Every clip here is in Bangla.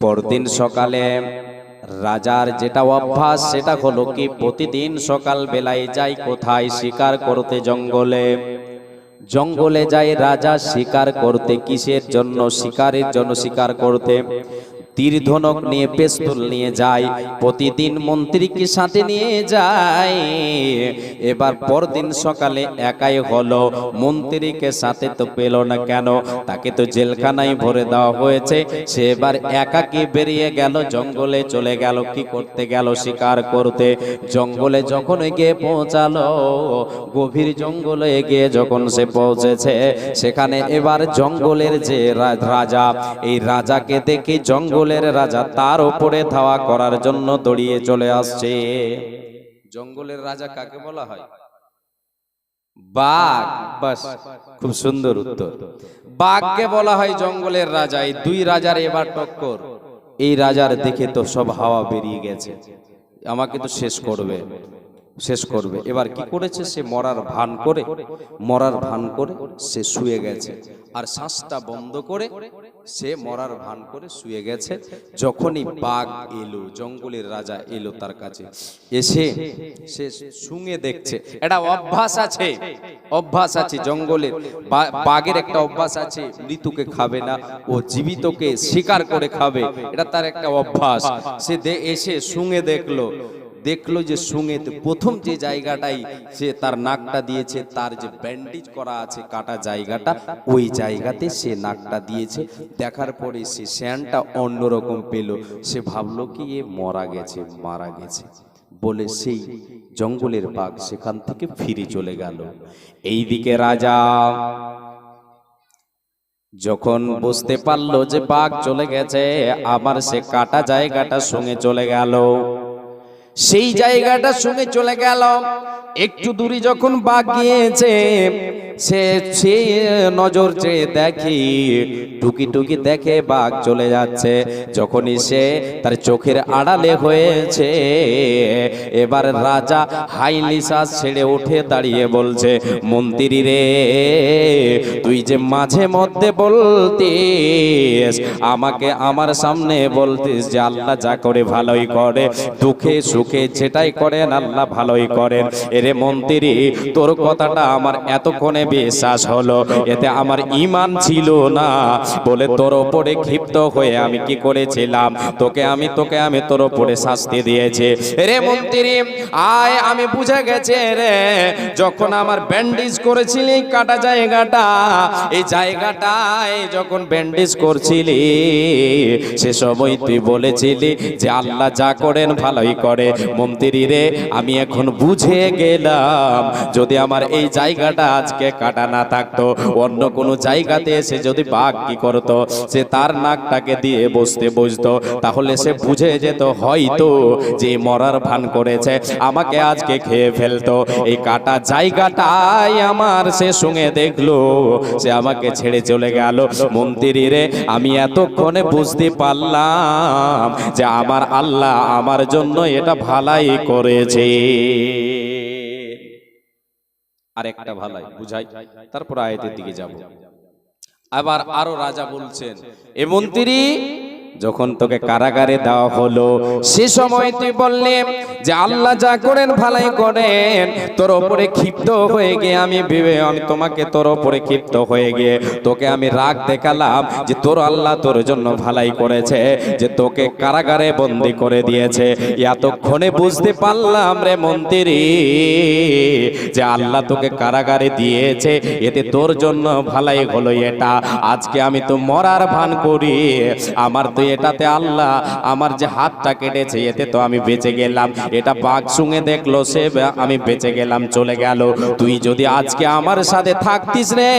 পরদিন সকালে রাজার যেটা অভ্যাস সেটা হলো কি প্রতিদিন সকাল বেলায় যায় কোথায়? শিকার করতে জঙ্গলে। জঙ্গলে যায় রাজা শিকার করতে। কিসের জন্য? শিকারের জন্য শিকার করতে। তীর ধনুক নিয়ে পিস্তল নিয়ে যায়, প্রতিদিন মন্ত্রীকে সাথে নিয়ে যায়। এবার পরদিন সকালে একাই হলো, মন্ত্রীকে সাথে তো পেল না। কেন? তাকে তো জেলখানায় ভরে দেওয়া হয়েছে। সে এবার একাকী বেরিয়ে গেল, জঙ্গলে চলে গেল। কি করতে গেল? শিকার করতে। জঙ্গলে যখন গিয়ে পৌঁছালো, গভীর জঙ্গলে গিয়ে যখন সে পৌঁছেছে, সেখানে এবার জঙ্গলের যে রাজা, এই রাজাকে দেখে জঙ্গলের রাজা তার উপরে ধাওয়া করার জন্য দৌড়িয়ে চলে আসছে। জঙ্গলের রাজা কাকে বলা হয়? বাঘ। বাস, খুব সুন্দর উত্তর। বাঘকে বলা হয় জঙ্গলের রাজা। এই দুই রাজার এবার টক্কর। এই রাজার দেখে তো সব হাওয়া বেরিয়ে গেছে, আমাকে তো শেষ করবে, শেষ করবে। এবার কি করেছে? সে মরার ভান করে সে শুয়ে গেছে। আর শ্বাসটা বন্ধ করে সে মরার ভান করে শুয়ে গেছে। যখনই বাঘ এলো, জঙ্গলের রাজা এলো তার কাছে, এসে সে শুঙে দেখছে। এটা অভ্যাস আছে জঙ্গলের বাঘের। একটা অভ্যাস আছে, মৃত্যুকে খাবে না, ও জীবিতকে শিকার করে খাবে। এটা তার একটা অভ্যাস। সে এসে শুঙে দেখলো যে শুঙেতে প্রথম যে জায়গাটাই সে তার নাকটা দিয়েছে, তার যে ব্যান্ডেজ করা আছে কাটা জায়গাটা, ওই জায়গাতে সে নাকটা দিয়েছে। দেখার পরে সে শ্যানটা অন্যরকম পেল। সে ভাবলো কি এ মারা গেছে বলে সেই জঙ্গলের বাঘ সেখান থেকে ফিরে চলে গেল। এইদিকে রাজা যখন বুঝতে পারলো যে বাঘ চলে গেছে, আবার সে কাটা জায়গাটা সঙ্গে চলে গেল। সেই জায়গাটা সঙ্গে চলে গেল। একটু দূরে যখন বাঘ গিয়েছে, সে নজর চেয়ে দেখি, টুকি দেখে বাঘ চলে যাচ্ছে। যখনই সে তার চোখের আড়ালে হয়েছে, এবার রাজা হাই নিঃশ্বাস ছেড়ে উঠে দাঁড়িয়ে বলছে, মন্ত্রী রে, তুই যে মাঝে মধ্যে বলতিস, আমাকে আমার সামনে বলতিস যে আল্লাহ যা করে ভালোই করে, দুঃখে সুখে যেটাই করেন আল্লাহ ভালোই করেন। এরে মন্ত্রী, তোর কথাটা আমার এতক্ষণে বিশ্বাস হলো, এতে আমার ঈমান ছিল না বলে তোর উপরে ক্ষিপ্ত হয়ে আমি কি করেছিলাম, তোকে আমি তোর উপরে শাস্তি দিয়েছি। রে মন্ত্রী, আয়, আমি বুঝে গেছে রে, যখন আমার ব্যান্ডেজ করেছিলি কাটা জায়গাটা, এই জায়গাটায় যখন ব্যান্ডেজ করছিলি, সে সময় তুই বলেছিলি যে আল্লাহ যা করেন ভালোই করে। মন্ত্রী রে, আমি এখন বুঝে গেলাম, যদি আমার এই জায়গাটা আজকে কাটা না থাকতো, অন্য কোনো জায়গাতে এসে যদি বাঘ কি করতো, সে তার নাকটাকে দিয়ে বসতো, তাহলে সে বুঝে যেত হয়তো যে মরার ভান করেছে, আমাকে আজকে খেয়ে ফেলতো। এই কাটা জায়গাটাই আমার সে সঙ্গে দেখলো, সে আমাকে ছেড়ে চলে গেল। মন্ত্রী রে, আমি এতক্ষণে বুঝতে পারলাম যে আমার আল্লাহ আমার জন্য এটা ভালাই করেছে। আর একটা ভালাই বুঝাই, তারপর আয়াতের দিকে যাব। আবার আরো রাজা বলছেন, এ মন্ত্রী, যখন তোকে কারাগারে দেওয়া হলো, সে সময় তুই বললি যে আল্লাহ যা করেন ভালাই করেন। তোর উপরে ক্ষিপ্ত হয়ে গিয়ে আমি তোমাকে তোর উপরে ক্ষিপ্ত হয়ে গিয়ে তোকে আমি রাগ দেখালাম যে তোর আল্লাহ তোর জন্য ভালাই করেছে, যে তোকে কারাগারে বন্দি করে দিয়েছে। এতক্ষণে বুঝতে পারলাম রে মন্ত্রী যে আল্লাহ তোকে কারাগারে দিয়েছে, এতে তোর জন্য ভালাই হলো। এটা আজকে আমি তো মরার ভান করি, আমার তো এটাতে আল্লাহ আমার যে হাতটা কেটেছে, এতে তো আমি বেঁচে গেলাম। এটা বাঘ শুনে দেখলো, সে আমি বেঁচে গেলাম, চলে গেল। তুই যদি আজকে আমার সাথে থাকতিস রে,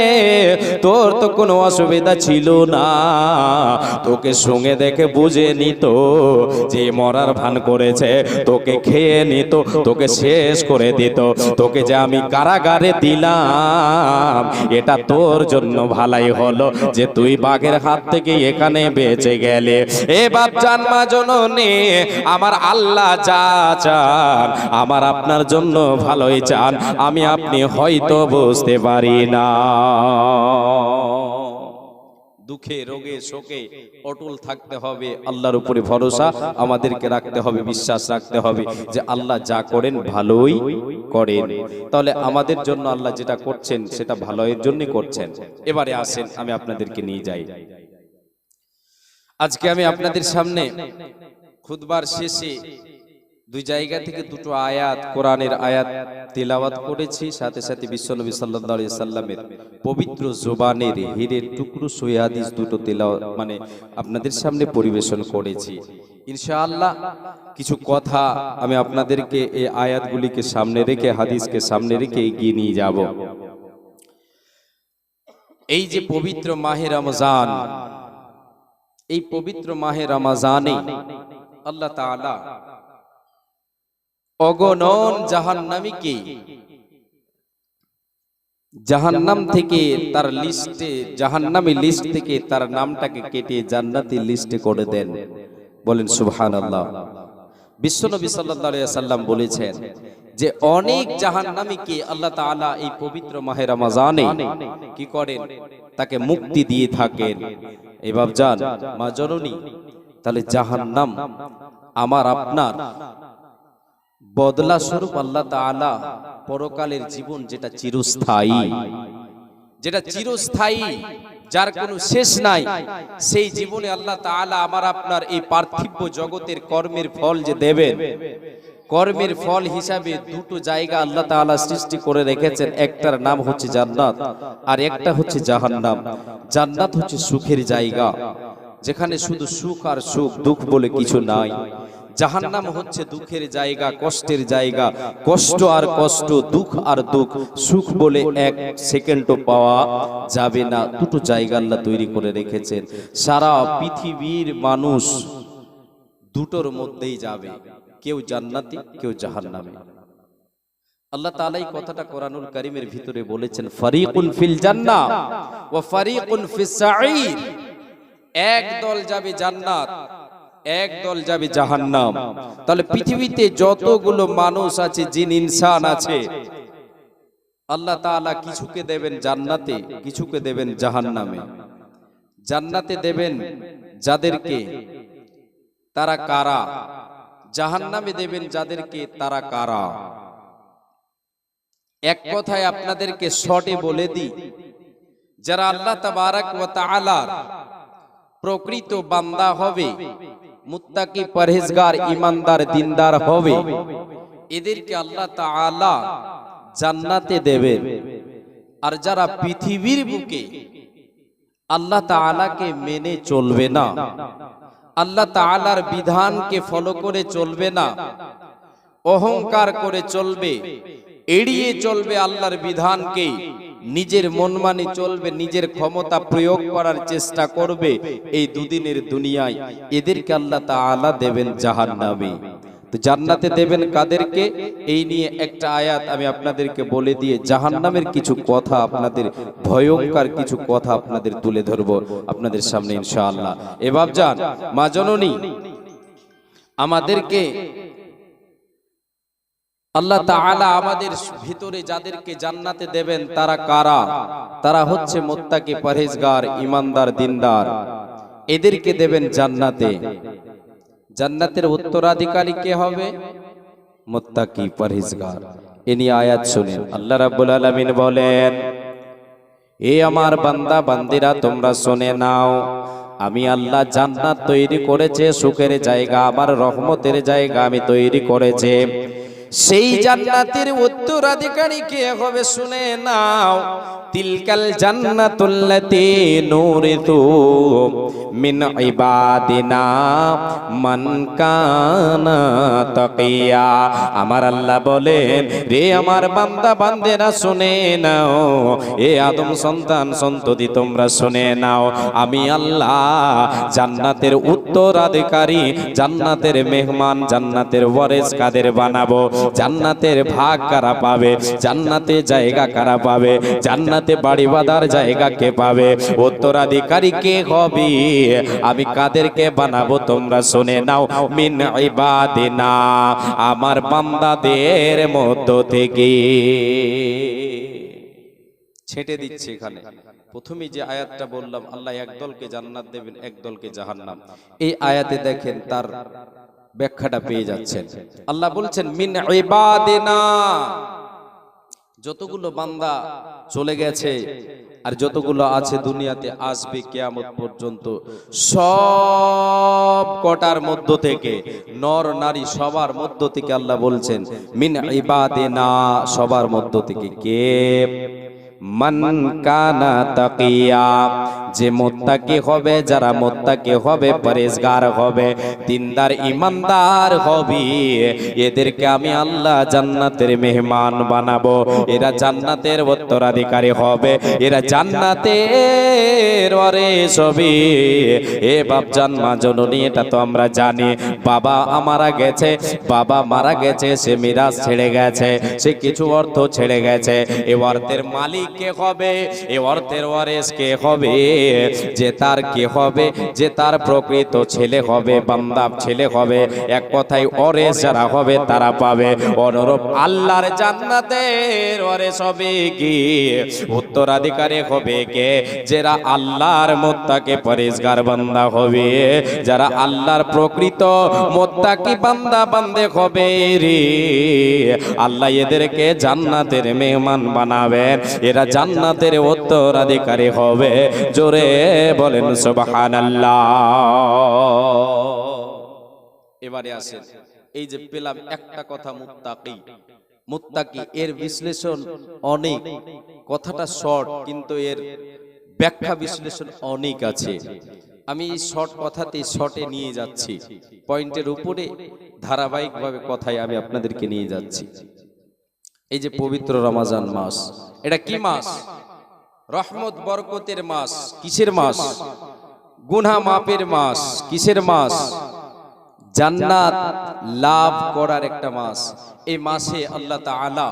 তোর তো কোনো অসুবিধা ছিল না, তোকে শুনে দেখে বুঝে নিত যে মরার ভান করেছে, তোকে খেয়ে নিত, তোকে শেষ করে দিত। তোকে যে আমি কারাগারে দিলাম, এটা তোর জন্য ভালাই হলো যে তুই বাঘের হাত থেকে এখানে বেঁচে গেলে। এ বাপ জান, মা জননী, আমার আল্লাহ যা চান আমার আপনার জন্য ভালোই চান, আমি আপনি হয়তো বুঝতে পারি না। দুঃখে রোগে শোকে অটল থাকতে হবে, আল্লাহর উপরে ভরসা আমাদেরকে রাখতে হবে, বিশ্বাস রাখতে হবে যে আল্লাহ যা করেন ভালোই করেন। তাহলে আমাদের জন্য আল্লাহ যেটা করছেন সেটা ভালোর জন্যই করছেন। এবারে আসেন আমি আপনাদেরকে নিয়ে যাই। আজকে আমি আপনাদের সামনে খুতবার শেষে দুই জায়গা থেকে দুটো আয়াত, কোরআনের আয়াত তেলাওয়াত করেছি, সাথে সাথে বিশ্বনবী সাল্লাল্লাহু আলাইহি সাল্লামের পবিত্র জবানের হীরের টুকরো সহিহ হাদিস দুটো তেলাওয়াত মানে আপনাদের সামনে পরিবেশন করেছি। ইনশাআল্লাহ কিছু কথা আমি আপনাদেরকে এই আয়াতগুলিকে সামনে রেখে, হাদিসকে সামনে রেখে এগিয়ে নিয়ে যাব। এই যে পবিত্র মাহে রমজান, এই পবিত্র মাহে রমজানে আল্লাহ তাআলা অগণন জাহান্নামীকে জাহান্নাম থেকে তার লিস্টে, জাহান্নামী লিস্ট থেকে তার নামটাকে কেটে জান্নাতি লিস্টে করে দেন। বলেন সুবহানাল্লাহ। বিশ্বনবী সাল্লাল্লাহু আলাইহি সাল্লাম বলেছেন যে অনেক জাহান্নামীকে আল্লাহ তাআলা এই পবিত্র মাহে রমজানে কি করেন, তাকে মুক্তি দিয়ে থাকেন। এই বাপজান মা জননী, তাহলে জাহান্নাম আমার আপনার বদলা স্বরূপ আল্লাহ তাআলা পরকালের জীবন যেটা চিরস্থায়ী, যেটা চিরস্থায়ী, যার কোনো শেষ নাই, সেই জীবনে আল্লাহ তাআলা আমার আপনার এই পার্থিব জগতের কর্মের ফল যে দেবেন, কর্মের ফল হিসাবে দুটো জায়গা আল্লাহ তাআলা সৃষ্টি করে রেখেছেন। একটার নাম হচ্ছে জান্নাত আর একটা হচ্ছে জাহান্নাম। জান্নাত হচ্ছে সুখের জায়গা, যেখানে শুধু সুখ আর সুখ, দুঃখ বলে কিছু নাই। জাহান্নাম হচ্ছে দুঃখের জায়গা, কষ্টের জায়গা, কষ্ট আর কষ্ট, দুঃখ আর দুঃখ, সুখ বলে এক সেকেন্ডও পাওয়া যাবে না। দুটো জায়গা আল্লাহ তৈরি করে রেখেছেন। সারা পৃথিবীর মানুষ দুটোর মধ্যেই যাবে, কেউ জান্নাতি কেউ জাহান্নামী। আল্লাহ তাআলা এই কথাটা কোরআনুল কারীমের ভিতরে বলেছেন, ফারিকুন ফিল জান্নাহ ওয়া ফারিকুন ফিস সাঈর। এক দল যাবে জান্নাত, এক দল যাবে জাহান্নাম। তাহলে পৃথিবীতে যতগুলো মানুষ আছে, জিন ইনসান আছে, আল্লাহ তাআলা কিছুকে দেবেন জান্নাতে, কিছুকে দেবেন জাহান্নামে। জান্নাতে দেবেন যাদেরকে তারা কারা, জাহান্নামে দেবেন যাদেরকে তারা কারা। এক কথায় আপনাদেরকে শর্টে বলে দিই, যারা আল্লাহ তাবারাক ওয়া তাআলার প্রকৃত বান্দা হবে, মুত্তাকি, পরহেজগার, ঈমানদার, দিনদার হবে, এদেরকে আল্লাহ তাআলা জান্নাতে দেবেন। আর যারা পৃথিবীর বুকে আল্লাহ তাআলাকে মেনে চলবে না, আল্লাহ তাআলার বিধানকে ফলো করে চলবে না, অহংকার করে চলবে, এড়িয়ে চলবে আল্লাহর বিধানকে, নিজের মনমানি চলবে, নিজের ক্ষমতা প্রয়োগ করার চেষ্টা করবে, এই দুদিনের দুনিয়ায় এদেরকে আল্লাহ তাআলা দেবেন জাহান্নামে। তো জান্নাতে দেবেন কাদেরকে, এই নিয়ে একটা আয়াত আমি আপনাদেরকে বলে দিয়ে জাহান্নামের কিছু কথা, আপনাদের ভয়ঙ্কর কিছু কথা আপনাদের তুলে ধরবো আপনাদের সামনে ইনশাআল্লাহ। এবার যান মা জননী, আমাদেরকে আল্লাহ তাআলা আমাদের ভিতরে যাদেরকে জান্নাতে দেবেন তারা কারা? তারা হচ্ছে মুত্তাকি, পরহেজগার, ঈমানদার, দিনদার, এদেরকে দেবেন জান্নাতে। জান্নাতের উত্তরাধিকারী কে হবে? মুত্তাকি, পরহেজগার। এ নিয়ে আয়াত শুনেন। আল্লাহ রাব্বুল আলামিন বলেন, এ আমার বান্দা বান্দিরা তোমরা শুনে নাও, আমি আল্লাহ জান্নাত তৈরি করেছে, সুখের জায়গা, আমার রহমতের জায়গা আমি তৈরি করেছে। সেই জান্নাতের উত্তরাধিকারী কে হবে শুনে নাও। তিলকাল জান্নাতুল্লাতী নুরিতু মিন ইবাদিনা মান কানা তাকিয়া। আমার আল্লাহ বলেন, রে আমার বান্দা বান্দেরা শুনে নাও, এ আদম সন্তান সন্ততি তোমরা শুনে নাও, আমি আল্লাহ জান্নাতের উত্তরাধিকারী, জান্নাতের মেহমান, জান্নাতের ওয়ারিস কাদের বানাবো, জান্নাতের ভাগ কারা পাবে, জান্নাতে জায়গা কারা পাবে, জান্নাতে বাড়ি বাঁধার জায়গা কে পাবে, উত্তরাধিকারী কে হবে, আমি কাদেরকে বানাবো তোমরা শুনে নাও। মিন ইবাদিনা, আমার বান্দাদের মধ্য থেকে। ছেটে দিচ্ছে এখানে, প্রথমে যে আয়াতটা বললাম, আল্লাহ একদলকে জান্নাত দেবেন, একদলকে জাহান্নাম, এই আয়াতে দেখেন তার ব্যাখ্যাটা পেয়ে যাচ্ছেন। আল্লাহ বলছেন মিন ইবাদিনা, যতগুলো বান্দা চলে গেছে আর যতগুলো আছে দুনিয়াতে আসবে কিয়ামত পর্যন্ত, সব কটার মধ্য থেকে, নর নারী সবার মধ্য থেকে আল্লাহ বলছেন মিন ইবাদিনা, সবার মধ্য থেকে। কে? মান কানা তাকিয়া, যে মুত্তাকি হবে, যারা মুত্তাকি হবে, পরেজগার হবে, দিনদার ইমানদার হবে, এদেরকে আমি আল্লাহ জান্নাতের মেহমান বানাবো। এরা জান্নাতের উত্তরাধিকারী হবে, এরা জান্নাতের ওয়ারিস হবে। এ বাপজান মা জননী, এটা তো আমরা জানি, বাবা মারা গেছে, বাবা মারা গেছে, সে মিরাজ ছেড়ে গেছে, সে কিছু অর্থ ছেড়ে গেছে। এ অর্থের মালিক কে হবে? এ অর্থের ওয়ারিস কে হবে? যে তার কে হবে, যে তার প্রকৃত ছেলে হবে, বান্দা ছেলে হবে, এক কথায় ওয়ারিস যারা হবে তারা পাবে। অনুরূপ আল্লাহর জান্নাতের ওয়ারিস হবে কি, উত্তরাধিকারী হবে কে? যারা আল্লাহর মুত্তাকি পরেজগার বান্দা হবে, যারা আল্লাহর প্রকৃত মুত্তাকি বান্দা বান্দে হবে রে, আল্লাহ এদেরকে জান্নাতের মেহমান বানাবেন, এরা জান্নাতের উত্তরাধিকারী হবে। জোরে বলেন সুবহানাল্লাহ। এবারে আসেন, এই যে পেলাম একটা কথা মুত্তাকি, মুত্তাকি এর বিশ্লেষণ অনেক, কথাটা শর্ট কিন্তু এর ব্যাখ্যা বিশ্লেষণ অনেক আছে। আমি শর্ট কথাতে শর্টে নিয়ে যাচ্ছি, পয়েন্টের উপরে ধারাবাহিকভাবে কথায় আমি আপনাদেরকে নিয়ে যাচ্ছি। এই যে পবিত্র রমজান মাস, এটা কি মাস? রহমত বরকতের মাস। কিসের মাস? গুনাহ মাফের মাস। কিসের মাস? জান্নাত লাভ করার একটা মাস। এই মাসে আল্লাহ তাআলা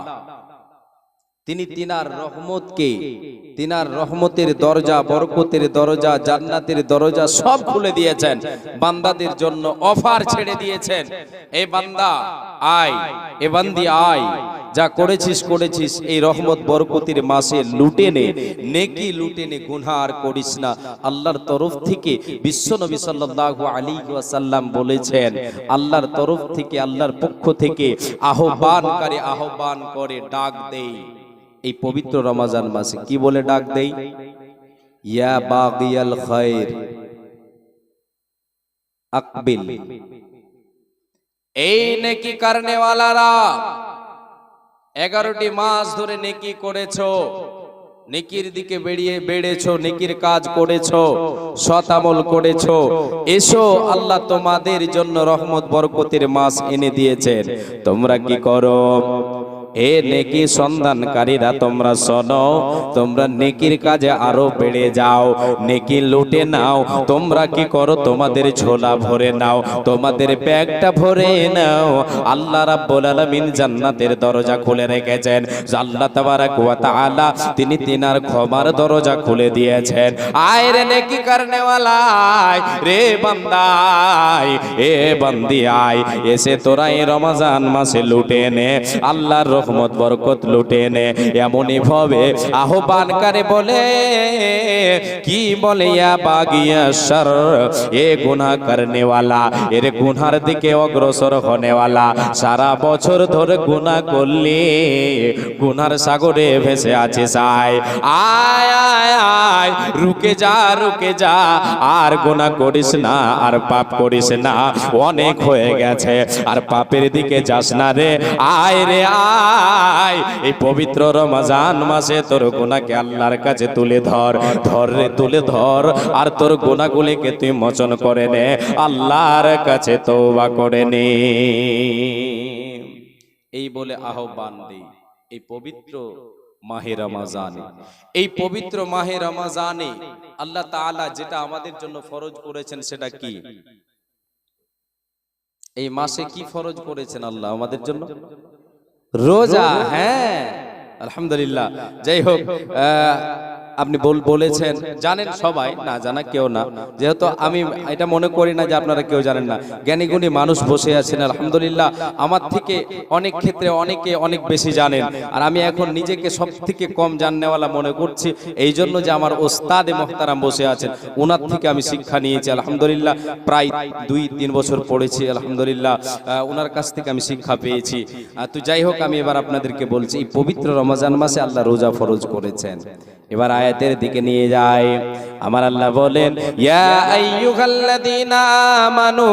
তিনি তিনার রহমতকে, তিনার রহমতের দরজা, বরকতের দরজা, জান্নাতের দরজা সব খুলে দিয়েছেন, বান্দাদের জন্য অফার ছেড়ে দিয়েছেন। এই বান্দা আয়, এ বান্দি আয়, যা করেছিস করেছিস, এই রহমত বরকতের মাসে লুটে নে, নেকি লুটে নে, গুনাহ আর করিস না। আল্লাহর তরফ থেকে বিশ্বনবী সাল্লাল্লাহু আলাইহি ওয়াসাল্লাম বলেছেন, আল্লাহর তরফ থেকে, আল্লাহর পক্ষ থেকে আহ্বানকারী আহ্বান করে ডাক দেই। এই পবিত্র রমজান মাসে কি বলে ডাক দেই? ইয়া বাগিয়াল খায়র আকবিল। এই নেকি করনে ওয়ালারা, 11টি মাস ধরে নেকি করেছো, নেকির দিকে বেড়েছো, নেকির কাজ করেছো, সৎ আমল করেছো, এসো, আল্লাহ তোমাদের জন্য রহমত বরকতের মাস এনে দিয়েছেন। তোমরা কি করো? এ নেকি সন্ধানকারীরা, তোমরা শোনো, তোমরা নেকির কাজে আরো বেড়ে যাও, নেকি লুটে নাও। তোমরা কি করো? তোমাদের ঝোলা ভরে নাও, তোমাদের ব্যাগটা ভরে নাও। আল্লাহ রাব্বুল আলামিন জান্নাতের দরজা খুলে রেখেছেন। আল্লাহ তাবারাক ওয়া তাআলা তিনি তিনার ক্ষমার দরজা খুলে দিয়েছেন। আয় রে নেকি করনে ওয়ালা, রে বান্দাই, এ বান্দি আয়, এসে তোরা এই রমজান মাসে লুটে নে, আল্লাহর রহমত বরকত লুটে নে। এমনই ভাবে আহ্বান করে বলে, কি বলে? ইয়া বাগিয়া শর, এ গুনাহ করনে ওয়ালা, এর গুনার দিকে অগ্রসর হনে ওয়ালা, সারা বছর ধরে গুনাহ করলে গুনার সাগরে ভেসে আছে, আয় আয় আয় আয়, রুকে যা, রুকে যা, আর গুনাহ করিস না, আর পাপ করিস না, অনেক হয়ে গেছে, আর পাপের দিকে যাস না রে, আয় রে আয়। এই পবিত্র রমজান মাসে তোর গুনাহকে আল্লাহর কাছে তুলে ধর, ধর রে, তুলে ধর, আর তোর গুনাহগুলিকে তুই মোচন করে নে, আল্লাহর কাছে তওবা করে নে। এই বলে আহ্বান দেই এই পবিত্র মাহে রমজানে। এই পবিত্র মাহে রমজানে আল্লাহ তাআলা যেটা আমাদের জন্য ফরজ করেছেন সেটা কি? এই মাসে কি ফরজ করেছেন আল্লাহ আমাদের জন্য? রোজা। হ্যাঁ, আলহামদুলিল্লাহ। যাই হোক, আপনি বলেছেন, জানেন সবাই, না জানা কেউ না, যেহেতু আমি এটা মনে করি না যে আপনারা কেউ জানেন না। জ্ঞানী গুণী মানুষ বসে আছেন আলহামদুলিল্লাহ, আমার থেকে অনেক ক্ষেত্রে অনেকে অনেক বেশি জানেন, আর আমি এখন নিজেকে সব থেকে কম জাননেওয়ালা মনে করছি, এই জন্য যে আমার ওস্তাদে মোহতারাম বসে আছেন, ওনার থেকে আমি শিক্ষা নিয়েছি আলহামদুলিল্লাহ। প্রায় 2-3 বছর পড়েছি আলহামদুলিল্লাহ, ওনার কাছ থেকে আমি শিক্ষা পেয়েছি। তো যাই হোক, আমি এবার আপনাদেরকে বলছি, এই পবিত্র রমজান মাসে আল্লাহ রোজা ফরজ করেছেন। এবার আয়াতের দিকে নিয়ে যায়, আমার আল্লাহ বলেন, ইয়া আইয়ুহাল্লাযীনা আমানু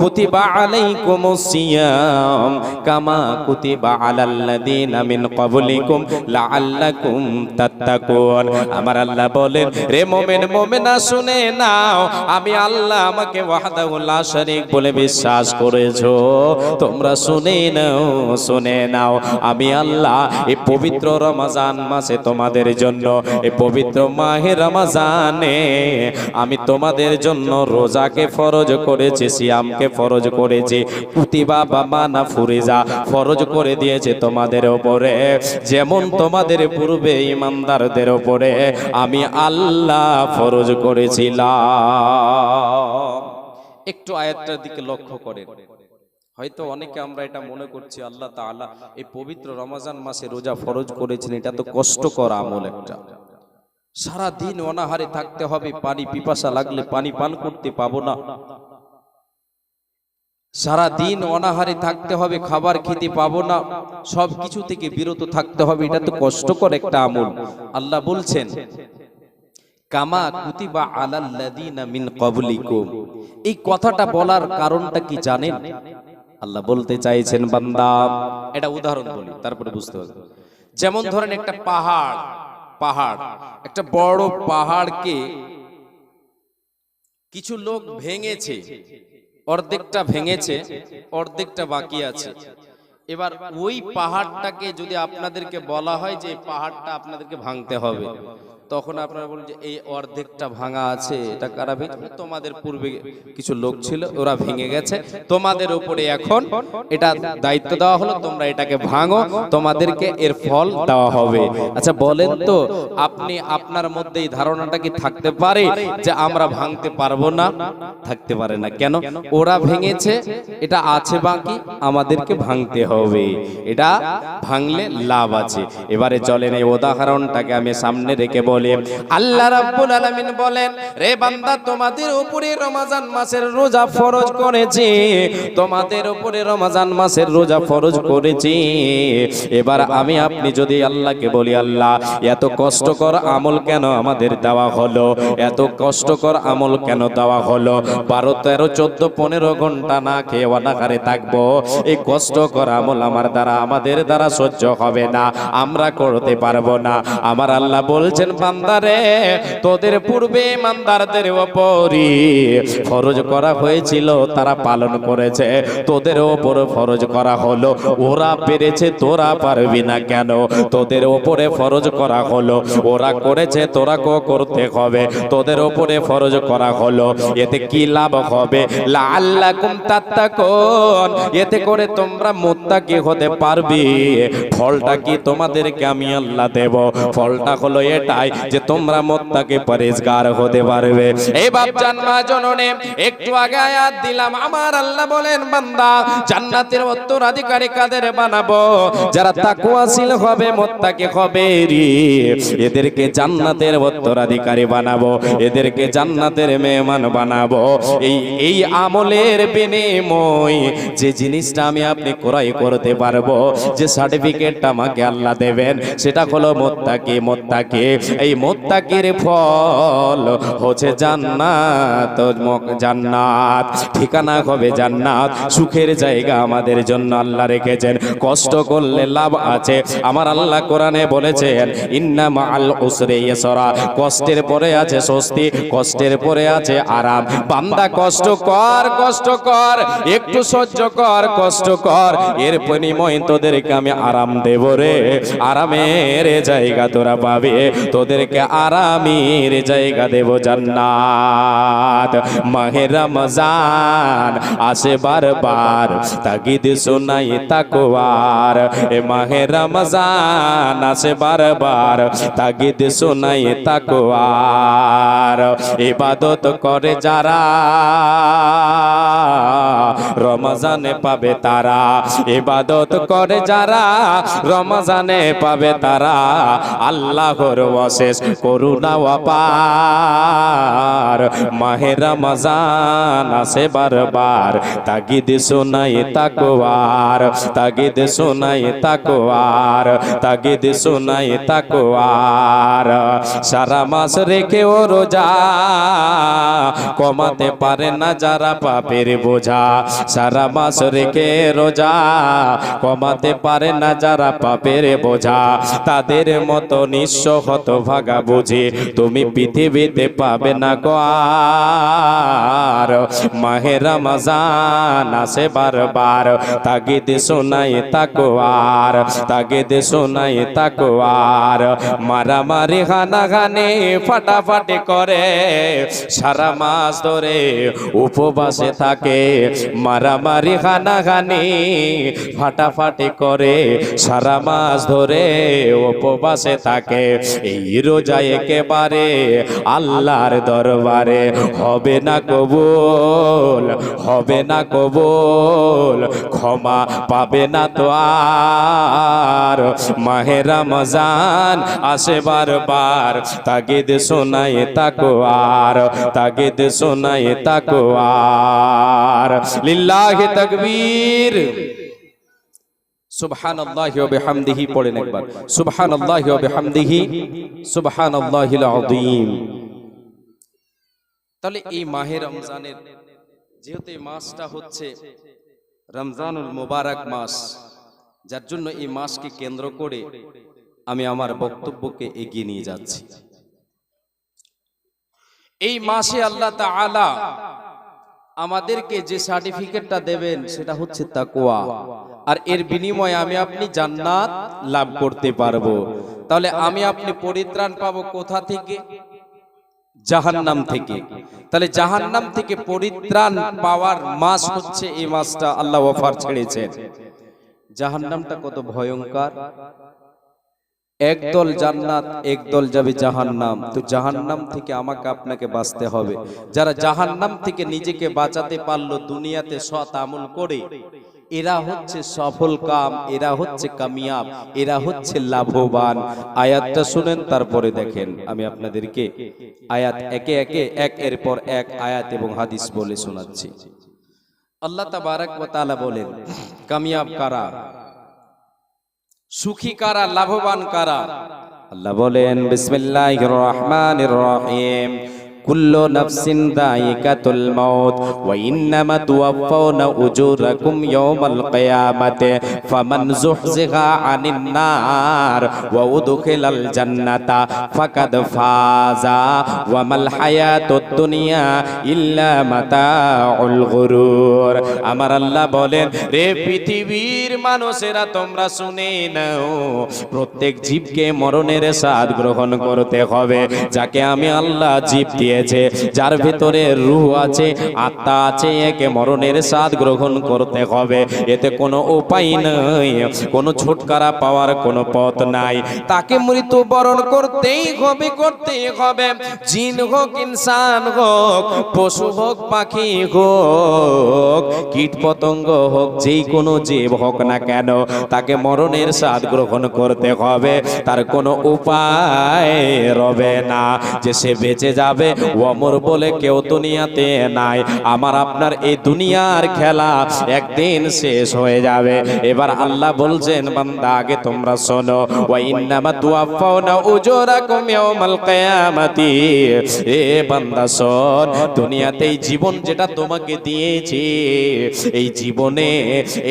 কুতিবা আলাইকুমুস সিয়াম কামা কুতিবা আলাল্লাযীনা মিন ক্বাবলিকুম লাআল্লাকুম তাত্তাকুন। আমার আল্লাহ বলেন, রে মুমিন মুমিনা শুনে নাও, আমি আল্লাহ আমাকে ওয়াহদাহু লা শারীক বলে বিশ্বাস করেছো, তোমরা শুনে নাও, আমি আল্লাহ এই পবিত্র রমজান মাসে তোমাদের জন্য, এই পবিত্র মাহে রমজানে আমি তোমাদের জন্য রোজাকে ফরজ করেছি, সিয়ামকে ফরজ করেছি, কুতিবা বা মানা ফুরিজা ফরজ করে দিয়েছে তোমাদের উপরে, যেমন তোমাদের পূর্বে ঈমানদারদের উপরে আমি আল্লাহ ফরজ করেছিলাম। একটু আয়াতটার দিকে লক্ষ্য করেন। হয়তো অনেকে আমরা এটা মনে করছি আল্লাহ তাআলা এই পবিত্র রমজান মাসে রোজা ফরজ করেছেন, এটা তো কষ্টকর আমল একটা। সারা দিন অনাহারে থাকতে হবে, পানি পিপাসা লাগলে পানি পান করতে পাবো না, সারা দিন অনাহারে থাকতে হবে, খাবার খেতে পাবো না, সব কিছু থেকে বিরত থাকতে হবে, এটা তো কষ্টকর একটা আমল। আল্লাহ বলছেন কামা কুতিবা আলাল্লাযীনা মিন ক্বাবলিকুম, এই কথাটা বলার কারণটা কি জানেন? আল্লাহ বলতে চাইছেন, বান্দা, এটা উদাহরণ বলি তারপরে বুঝতে হবে। যেমন ধরেন একটা পাহাড়, একটা বড় পাহাড়কে কিছু লোক ভেঙেছে, অর্ধেকটা ভেঙেছে, অর্ধেকটা বাকি আছে। এবার ওই পাহাড়টাকে যদি আপনাদেরকে বলা হয় যে পাহাড়টা আপনাদেরকে ভাঙতে হবে, তখন আপনারা বলেন যে এই অর্ধেকটা ভাঙা আছে, এটা কারা ভেঙেছে? তোমাদের পূর্বে কিছু লোক ছিল, ওরা ভেঙে গেছে, তোমাদের উপরে এখন এটা দায়িত্ব দেওয়া হলো, তোমরা এটাকে ভাঙো, তোমাদেরকে এর ফল দেওয়া হবে। আচ্ছা বলেন তো, আপনি আপনার মধ্যে এই ধারণাটা কি থাকতে পারে যে আমরা ভাঙতে পারবো না? থাকতে পারে না। কেন? ওরা ভেঙেছে, এটা আছে বাকি, আমাদেরকে ভাঙতে হবে, এটা ভাঙলে লাভ আছে। এবারে চলেন এই উদাহরণটাকে আমি সামনে রেখে বলি। আল্লাহ রাব্বুল আলামিন বলেন, রে বান্দা, তোমাদের উপরে রমজান মাসের রোজা ফরজ করেছি, তোমাদের উপরে রমজান মাসের রোজা ফরজ করেছি। এবার আমি আপনি যদি আল্লাহকে বলি, আল্লাহ এত কষ্টকর আমল কেন আমাদের দেওয়া হলো, এত কষ্টকর আমল কেন দেওয়া হলো, 12, 13, 14, 15 ঘন্টা না খেয়ে অনাহারে থাকবো, এই কষ্টকর আমল আমাদের দ্বারা সহ্য হবে না, আমরা করতে পারবো না। আমার আল্লাহ বলছেন, বান্দারে, তোদের পূর্বে ঈমানদারদের উপরই ফরজ করা হয়েছিল, তারা পালন করেছে, তোদের উপর ফরজ করা হলো, ওরা পেরেছে, তোরা পারবি না কেন? তোদের উপরে ফরজ করা হলো, ওরা করেছে, তোরা করতে হবে, তোদের উপরে ফরজ করা হলো, এতে কি লাভ হবে? লাআল্লাকুম তাত্তাকুন, এতে করে তোমরা মুত্তাকি হতে পারবে। ফলটা কি? তোমাদেরকে আমি আল্লাহ দেব, ফলটা হলো এটাই যে তোমরা মুত্তাকি পরেজগার হতে পারবে। এই বাপজান মা জননে একটু আগে আয়াত দিলাম, আমার আল্লাহ বলেন, বান্দা, জান্নাতের উত্তরাধিকারী কাদের বানাবো? যারা তাকওয়াশীল হবে, মুত্তাকি হবে, এদেরকে জান্নাতের উত্তরাধিকারী বানাবো, এদেরকে জান্নাতের মেহমান বানাবো। এই আমলের বিনিময় যে জিনিসটা আমি আপনি ক্রয় করতে পারবো, যে সার্টিফিকেটটা আমাকে আল্লাহ দেবেন, সেটা হলো মুত্তাকি। এই মুত্তাকির ফল হচ্ছে জান্নাত, জান্নাত ঠিকানা হবে জান্নাত, সুখের জায়গা আমাদের জন্য আল্লাহ রেখেছেন। কষ্ট করলে লাভ আছে। আমার আল্লাহ কোরআনে বলেছেন, ইন্না মাআল উসরি ইসরা, কষ্টের পরে আছে স্বস্তি, কষ্টের পরে আছে আরাম। বান্দা কষ্ট কর, একটু সহ্য কর, কষ্ট কর, এর বিনিময়ে তোদেরকে আমি আরাম দেব রে, আরামের জায়গা তোরা পাবে, তোদের তোদেরকে আরামের জায়গা দেব জান্নাত। মাহে রমজান আসে বারবার, তাগিদ শোনাই তাকওয়ার। এ মাহে রমজান আসে বারবার, তাগিদ শোনাই তাকওয়ার। ইবাদত করে যারা রমজানে পাবে তারা, ইবাদত করে যারা রমজানে পাবে তারা। আল্লাহর অশেষ করুণা অপার। মাহে রমজান আসে বারবার, তাগিদ শোনাই তাকওয়ার, তাগিদ শোনাই তাকওয়ার, তাগিদ শোনাই তাকওয়ার। সারা মাস রেখেও রোজা কমাতে পারে না যারা পাপের বোঝা। সারা মাস রেখে রোজা কমাতে পারে না যারা পাপের বোঝা। তাদের মতো নিঃস্ব হতভাগা বুঝি তুমি পৃথিবীতে পাবে না গো আর। মাহে রমজান আসে বারবার, তাগিদ শোনাই তাকওয়ার, তাগিদ শোনাই তাকওয়ার। মারামারি হানাহানি ফাটাফাটি করে সারা মাস ধরে উপবাসে থাকে। মারামারি হানাহানি ফাটাফাটি করে সারা মাস ধরে উপবাসে থাকে। এই রোজা একেবারে আল্লাহর দরবারে হবে না কবুল, হবে না কবুল, ক্ষমা পাবে না তো আর। মাহে রমজান আসে বারবার, তাগিদ শোনাই তাকওয়ার, তাগিদ শোনাই তাকওয়ার। লিল্লাহি তাকবীর। সুবহানাল্লাহি ওয়া বিহামদিহি পড়েন একবার, সুবহানাল্লাহি ওয়া বিহামদিহি সুবহানাল্লাহিল আযীম। তাহলে এই মাহে রমজানের যেহেতু এই মাসটা হচ্ছে রমজানুল মুবারক মাস, যার জন্য এই মাসকে কেন্দ্র করে আমি আমার বক্তব্যকে এগিয়ে নিয়ে যাচ্ছি। এই মাসে আল্লাহ তাআলা আমাদেরকে যে সার্টিফিকেটটা দেবেন সেটা হচ্ছে তাকওয়া, আর এর বিনিময়ে আমি আপনি জান্নাত লাভ করতে পারবো। তাহলে আমি আপনি পরিত্রাণ পাবো কোথা থেকে? জাহান্নাম থেকে। তাহলে জাহান্নাম থেকে পরিত্রাণ পাওয়ার মাস হচ্ছে এই মাসটা আল্লাহ অফার ছেড়েছেন। জাহান্নামটা কত ভয়ঙ্কর, একদল জান্নাত একদল যাবে জাহান্নাম। তো জাহান্নাম থেকে আমাকে আপনাকে বাঁচতে হবে। যারা জাহান্নাম থেকে নিজেকে বাঁচাতে পারলো দুনিয়াতে সৎ আমল করে, এরা হচ্ছে সফল কাম, এরা হচ্ছে কামিয়াব, এরা হচ্ছে লাভবান। আয়াতটা শুনেন, তারপরে দেখেন আমি আপনাদেরকে আয়াত একে একে এক এর পর এক আয়াত এবং হাদিস বলে শোনাচ্ছি। আল্লাহ তাবারক ওয়া তাআলা বলেন, কামিয়াব কারা, সুখী কারা, লাভবান কারা? আল্লাহ বলেন, বিসমিল্লাহির রহমানির রহিম, কুল্লু নাফসিন যায়িকাতুল মাউত ওয়া ইন্নামা তুওয়াফাউনা উজুরাকুম ইয়াওমাল কিয়ামাতি ফামান যুহযিহা আনিন নার ওয়া উদখিলাল জান্নাতা ফাকাদ ফাজা ওয়া মাল হায়াতুদ দুনিয়া ইল্লা মাতাউল গুরুর। আমার আল্লাহ বলেন, রে পৃথিবীর মানুষেরা তোমরা শুনে নাও, প্রত্যেক জীবকে মরণের স্বাদ গ্রহণ করতে হবে। যাকে আমি আল্লাহ জীব দিয়ে, যার ভিতরে রূহ আছে, আত্মা আছে, একে মরণের স্বাদ গ্রহণ করতে হবে। এতে কোনো উপায় নাই, কোনো ছুটকারা পাওয়ার কোনো পথ নাই। তাকে মৃত্যু বরণ করতেই হবে, করতেই হবে। জিন হোক, ইনসান হোক, পশু হোক, পাখি হোক, কীট পতঙ্গ হোক, যেই কোনো জীব হোক না কেন, তাকে মরণের স্বাদ গ্রহণ করতে হবে। তার কোনো উপায় রবে না যে সে বেঁচে যাবে। অমর বলে কেউ দুনিয়াতে নাই। আমার আপনার এই দুনিয়ার খেলা একদিন শেষ হয়ে যাবে। এবার আল্লাহ বলছেন, বান্দা আগে তোমরা শোনো, ওয়া ইন্নামা তুওয়াফাউনা উজুরাকুম ইয়াওমাল কিয়ামাতি। এ বান্দা শোন, দুনিয়াতে এই জীবন যেটা তোমাকে দিয়েছি, এই জীবনে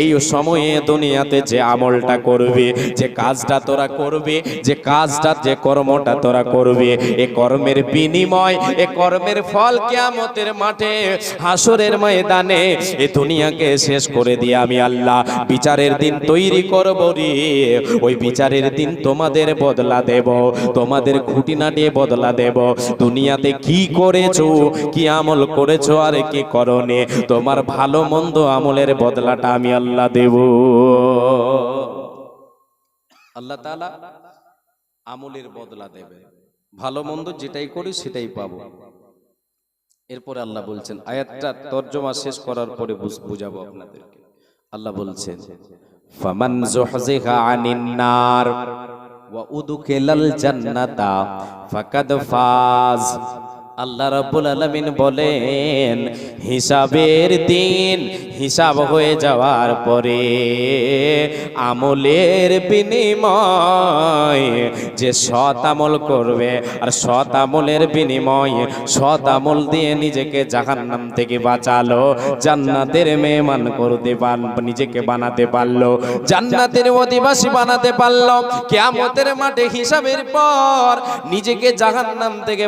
এই সময়ে দুনিয়াতে যে আমলটা করবে, যে কাজটা তোরা করবে, যে কাজটা, যে কর্মটা তোরা করবে, এই কর্মের বিনিময় এ কর্মের ফল কিয়ামতের মাঠে হাসরের ময়দানে এ দুনিয়াকে শেষ করে দিয়ে আমি আল্লাহ বিচারের দিন তৈরি করব রে। ওই বিচারের দিন তোমাদের বদলা দেব, তোমাদের খুঁটিনাটি বদলা দেব। দুনিয়াতে কি করেছো, কি আমল করেছো আর কি করনি, তোমার ভালো মন্দ আমলের বদলাটা আমি আল্লাহ দেব। আল্লাহ তাআলা আমলের বদলা দেবে, ভালো মন্দ যেটাই করি সেটাই পাবো। এরপরে আল্লাহ বলছেন, আয়াতটা তর্জমা শেষ করার পরে বুঝাবো আপনাদেরকে। আল্লাহ বলছেন, ফামান যুহজিহা আনিন নার ওয়া উদখিলাল জান্নাতা ফাকাদ ফাজ। আল্লাহ রাব্বুল আলামিন বলেন, হিসাবের দিন হিসাব হয়ে যাওয়ার পরে আমলের বিনিময় যে সৎ আমল করবে, আর সৎ আমলের বিনিময়ে সৎ আমল দিয়ে নিজেকে জাহান্নাম থেকে বাঁচালো, জান্নাতের মেহমান করতে পারলো, নিজেকে বানাতে পারলো, জান্নাতের অধিবাসী বানাতে পারলো। কিয়ামতের মাঠে হিসাবের পর নিজেকে জাহান্নাম থেকে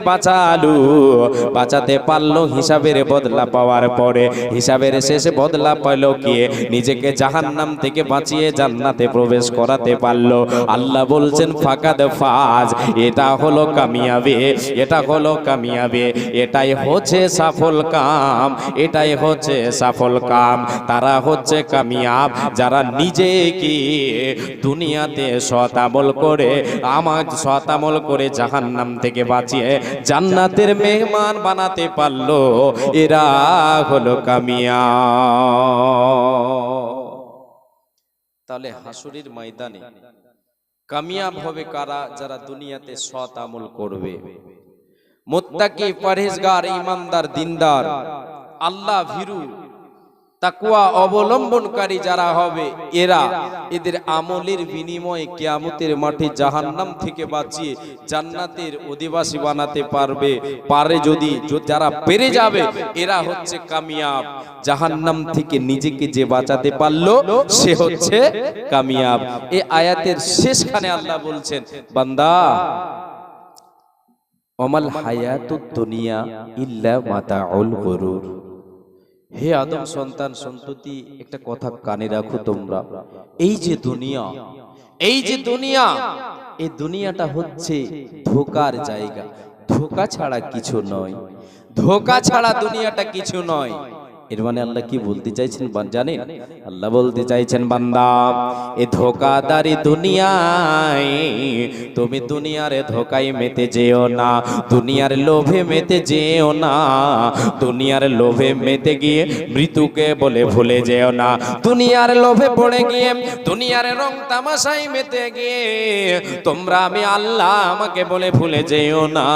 বাঁচাতে পারলো। হিসাবের বদলা পাওয়ার পরে হিসাবের শেষে বদলা পেল কি, নিজেকে জাহান্নাম থেকে বাঁচিয়ে জান্নাতে প্রবেশ করাতে পারলো। আল্লাহ বলছেন, ফাকাদ ফাজ, এটা হলো কামিয়াবি, এটা হলো কামিয়াবি, এটাই হচ্ছে সফল কাম, এটাই হচ্ছে সফল কাম। তারা হচ্ছে কামিয়াব যারা নিজেকে দুনিয়াতে সৎ আমল করে, আমার সৎ আমল করে জাহান্নাম থেকে বাঁচিয়ে জান্নাতের মেহমান বানাতে পারলো, এরা হলো কামিয়াব। তাহলে হাসরের ময়দানে কামিয়াব হবে কারা? যারা দুনিয়াতে সৎ আমল করবে, মুত্তাকি, পরহেজগার, ঈমানদার, দিনদার, আল্লাহ ভীরু, তাকওয়া অবলম্বনকারী যারা হবে, এরা এদের আমলের বিনিময়ে কিয়ামতের মাঠে জাহান্নাম থেকে বাঁচিয়ে জান্নাতের অধিবাসী বানাতে পারে। যদি যারা পেরে যাবে, এরা হচ্ছে কামিয়াব। জাহান্নাম থেকে নিজেকে যে বাঁচাতে পারলো সে হচ্ছে কামিয়াব। এই আয়াতের শেষখানে আল্লাহ বলছেন, বান্দা, ওমাল হায়াতুদ দুনিয়া ইল্লা মাতাউল গুরুর। হে আদম সন্তান সন্ততি, একটা কথা কানে রাখো তোমরা, এই যে দুনিয়া, এই যে দুনিয়া, এই দুনিয়াটা হচ্ছে ধোকার জায়গা, ধোকা ছাড়া কিছু নয়, ধোকা ছাড়া দুনিয়াটা কিছু নয়। এর মানে আল্লাহ কি বলতে চাইছেন জানেন? আল্লাহ বলতে চাইছেন, বান্দা, এ ধোকাদারি দুনিয়ায় তুমি দুনিয়ার ধোকায় মেতে যেও না, দুনিয়ার লোভে মেতে যেও না, দুনিয়ার লোভে মেতে গিয়ে মৃত্যুকে বলে ভুলে যেও না, দুনিয়ার লোভে পড়ে গিয়ে দুনিয়ার রং তামাশায় মেতে গিয়ে তোমরা আমি আল্লাহ আমাকে বলে ভুলে যেও না।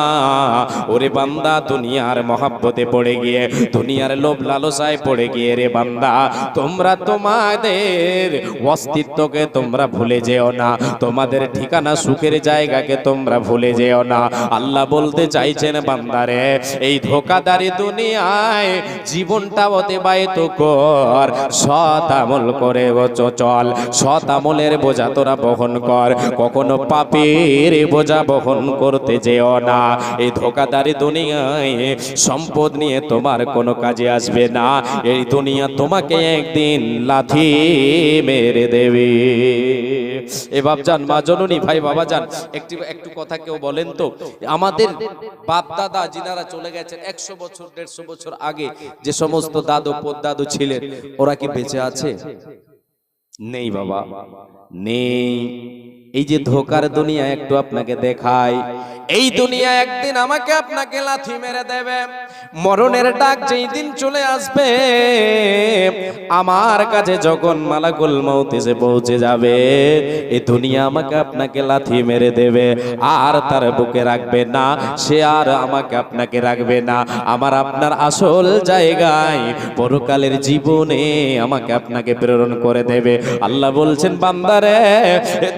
ওরে বান্দা, দুনিয়ার মহাব্বতে পড়ে গিয়ে, দুনিয়ার লোভ লালসা পড়ে গিয়ে রে বান্দা, তোমরা তোমাদের অস্তিত্বকে তোমরা ভুলে যেও না, তোমাদের ঠিকানা সুখের জায়গাকে তোমরা ভুলে যেও না। আল্লাহ বলতে চাইছেন, বান্দারে, এই ধোকাদারি দুনিয়ায় জীবনটা অতিবাহিত কর, সৎ আমল করে চল, সৎ আমলের বোঝা তোরা বহন কর, কখনো পাপের বোঝা বহন করতে যেও না। এই ধোকাদারি দুনিয়ায় সম্পদ নিয়ে তোমার কোনো কাজে আসবে না, এই দুনিয়া তোমাকে একদিন লাথি মেরে দেবে। এ বাপজান, মা জননী, ভাই বাবা জান, একটু কথা কেউ বলেন তো, আমাদের বাপ দাদা যিনারা চলে গেছেন 100 বছর 150 বছর আগে, যে সমস্ত দাদু পদ্দাদু ছিলেন, ওরা কি বেঁচে আছে? নেই বাবা, নেই। এই যে ধোকার দুনিয়া একটু আপনাকে দেখায়, এই দুনিয়া একদিন আমাকে আপনাকে লাথি মেরে দেবে। মরণের ডাক যেই দিন চলে আসবে, আমার কাছে যখন মালাকুল মউত এসে পৌঁছে যাবে, এই দুনিয়া আমাকে আপনাকে লাথি মেরে দেবে, আর তার বুকে রাখবে না, সে আর আমাকে আপনাকে রাখবে না। আমার আপনার আসল জায়গায় পরকালের জীবনে আমাকে আপনাকে প্রেরণ করে দেবে। আল্লাহ বলছেন, বান্দারে,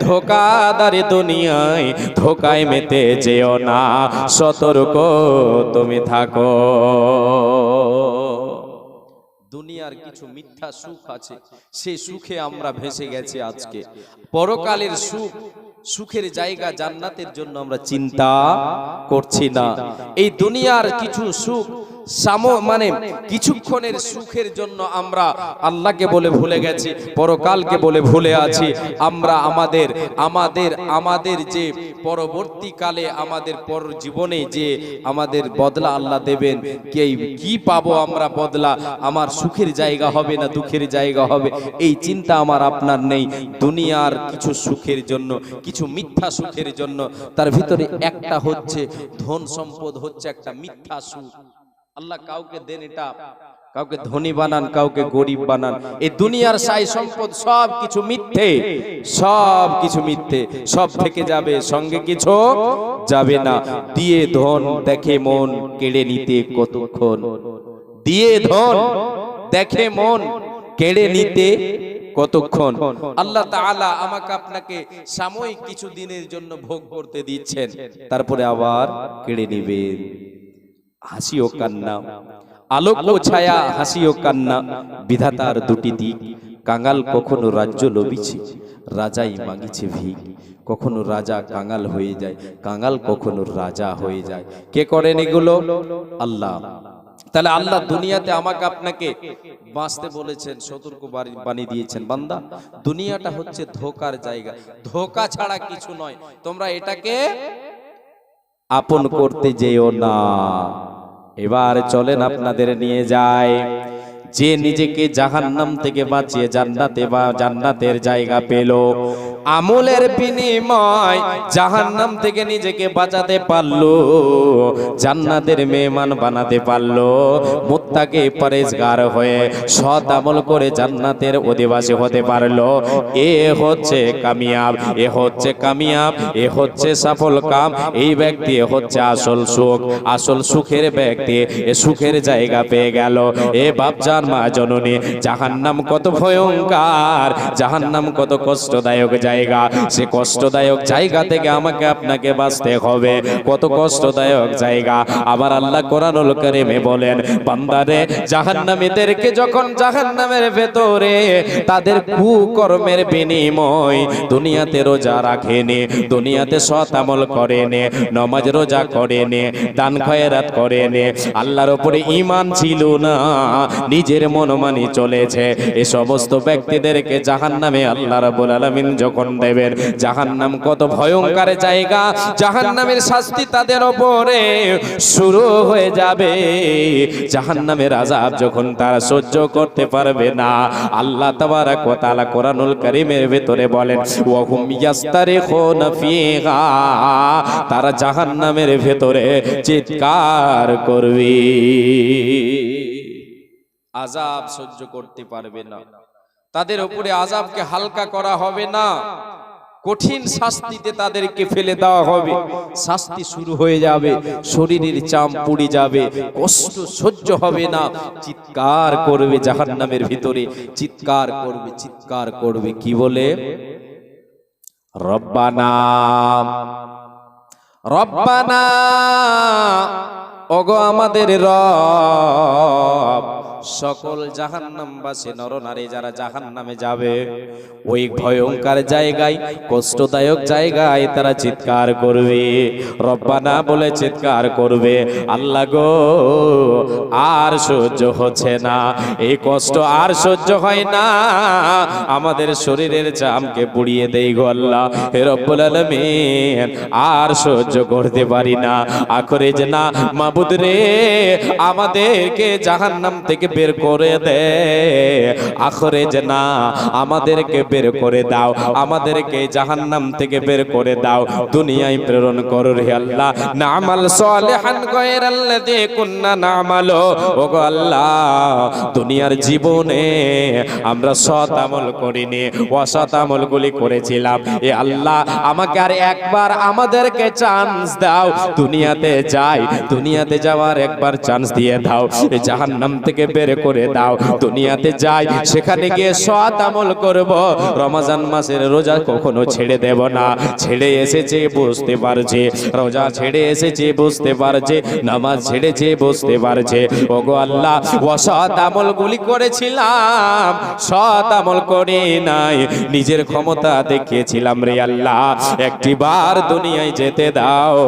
ধোকাদারি দুনিয়ায় ধোকায় মেতে যেও না, সতর্ক তুমি থাকো। দুনিয়ার কিছু মিথ্যা সুখ আছে, সেই সুখে আমরা ভেসে গেছি। আজকে পরকালের সুখ, সুখের জায়গা জান্নাতের জন্য আমরা চিন্তা করছি না। এই দুনিয়ার কিছু সুখ মানে কিছুক্ষণের সুখের জন্য আমরা আল্লাহকে বলে ভুলে গেছি, পরকালকে বলে ভুলে আছি। আমরা আমাদের যে পরবর্তীকালে আমাদের পর জীবনে যে আমাদের বদলা আল্লাহ দেবেন, কি পাবো আমরা বদলা, আমার সুখের জায়গা হবে না দুঃখের জায়গা হবে, এই চিন্তা আমার আপনার নেই। দুনিয়ার কিছু সুখের জন্য, কিছু মিথ্যা সুখের জন্য, তার ভিতরে একটা হচ্ছে ধন সম্পদ, হচ্ছে একটা মিথ্যা সুখ। আল্লাহ কাউকে দেন এটা, কাউকে ধনী বানান, কাউকে গরিব বানান। এই দুনিয়ার সাই সম্পদ সব কিছু মিথ্যে, সব কিছু মিথ্যে, সব থেকে যাবে, সঙ্গে কিছু যাবে না। দিয়ে ধন দেখে মন কেড়ে নিতে কতক্ষণ, দিয়ে ধন দেখে মন কেড়ে নিতে কতক্ষণ। আল্লাহ তাআলা আমাকে আপনাকে সাময়িক কিছু দিনের জন্য ভোগ করতে দিচ্ছেন, তারপরে আবার কেড়ে নেবেন। হাসি ও কান্না, আলোক ও ছায়া, হাসি ও কান্না, বিধাতার দুটি দিক। কাঙাল কখনো রাজ্য লবিছে, রাজাই মাগিছে ভিক। কখনো রাজা কাঙাল হয়ে যায়, কাঙাল কখনো রাজা হয়ে যায়। কে করেন এগুলো? আল্লাহ। তাহলে আল্লাহ দুনিয়াতে আমাকে আপনাকে বাঁচতে বলেছেন, সতর্ক বাণী দিয়েছেন, বান্দা দুনিয়াটা হচ্ছে ধোকার জায়গা, ধোকা ছাড়া কিছু নয়। তোমরা এটাকে আপন করতে যেও না। এবার চলেন আপনাদের নিয়ে যায়, যে নিজেকে জাহান্নাম থেকে বাঁচিয়ে জান্নাতে বা জান্নাতের জায়গা পেল, আমলের বিনিময় জাহান্নাম থেকে নিজেকে বাঁচাতে পারলো, জান্নাতের মেহমান বানাতে পারলো, মুত্তাকি পরেজগার হয়ে সৎ আমল করে জান্নাতের অধিবাসী হতে পারলো, এ হচ্ছে কামিয়াব, এ হচ্ছে কামিয়াব, এ হচ্ছে সফল কাম। এই ব্যক্তি হচ্ছে আসল সুখ, আসল সুখের ব্যক্তি। এ সুখের জায়গা পেয়ে গেল। এ বাপজান মা জননী, জাহান্নাম কত ভয়ঙ্কর, জাহান্নাম কত কষ্টদায়ক জায়গা। সে কষ্টদায়ক জায়গা থেকে আমাকে আপনাকে বাঁচতে হবে। কত কষ্টদায়ক জায়গা। আবার আল্লাহ কোরআনুল কারীমে বলেন, বান্দারে জাহান্নামীদেরকে যখন জাহান্নামের ভেতরে তাদের কুকর্মের বিনিময়, দুনিয়াতে রোজা রাখেনি, দুনিয়াতে সৎ আমল করেনি, নামাজ রোজা করেনি, দান খয়রাত করেনি, আল্লাহর উপরে ঈমান ছিল না, নিজের মনমানি চলেছে, এই সমস্ত ব্যক্তিদেরকে জাহান্নামে আল্লাহ রাব্বুল আলামিন যখন দেবেন, জাহান্নাম কত ভয়ঙ্কর জায়গা, জাহান্নামের শাস্তি তাদের উপরে শুরু হয়ে যাবে। জাহান্নামের আযাব যখন তারা সহ্য করতে পারবে না, আল্লাহ তাবারাক ওয়া তাআলা কোরআনুল কারীমের ভিতরে বলেন, ওয়া হুম ইয়াস্তারিখুনা ফিহা, তারা জাহান্নামের ভিতরে চিৎকার করবে, আযাব সহ্য করতে পারবে না। তাদের উপরে আযাবকে হালকা করা হবে না, কঠিন শাস্তিতে তাদেরকে ফেলে দেওয়া হবে। শাস্তি শুরু হয়ে যাবে, শরীরের চাম পুড়ে যাবে, কষ্ট সহ্য হবে না, চিৎকার করবে জাহান্নামের ভিতরে, চিৎকার করবে, চিৎকার করবে। কি বলে? রব্বানা রব্বানা, ওগো আমাদের রব। সকল জাহান্নামবাসী নরনারী যারা জাহান্নামে যাবে, ওই ভয়ঙ্কর জায়গায়, কষ্টদায়ক জায়গায় তারা চিৎকার করবে, রব্বানা বলে চিৎকার করবে, আল্লাহ গো আর সহ্য হচ্ছে না, এই কষ্ট আর সহ্য হয় না, আমাদের শরীরের চামকে পুড়িয়ে দেই গো আল্লাহ, হে রব্বুল আলামিন আর সহ্য করতে পারি না। আখরে যে না মাবুদ রে, আমাদেরকে জাহান্নাম থেকে বের করে দে, আখরে যে না আমাদেরকে বের করে দাও, আমাদেরকে জাহান্নাম থেকে বের করে দাও, দুনিয়ায় প্রেরণ করো রে আল্লাহ, নামাল সালিহান গায়রাল্লাযী কুননা নামালু, ওগো আল্লাহ দুনিয়ার জীবনে আমরা সৎ আমল করিনি, অসৎ আমলগুলি করেছিলাম, এ আল্লাহ আমাকে আর একবার আমাদেরকে চান্স দাও, দুনিয়াতে যাই, দুনিয়াতে যাওয়ার একবার চান্স দিয়ে দাও, এই জাহান্নাম থেকে বের বের করে দাও, দুনিয়াতে যাই, সেখানে গিয়ে সৎ আমল করব, রমজান মাসের রোজা কখনো ছেড়ে দেব না। ছেড়ে এসেছে বুঝতে পারছে, রোজা ছেড়ে এসেছে বুঝতে পারছে, নামাজ ছেড়েছে বুঝতে পারছে। ওগো আল্লাহ, অসৎ আমলগুলি করেছিলাম, সৎ আমল করে নাই, নিজের ক্ষমতা দেখিয়েছিলাম রে আল্লাহ, একটিবার দুনিয়ায় যেতে দাও,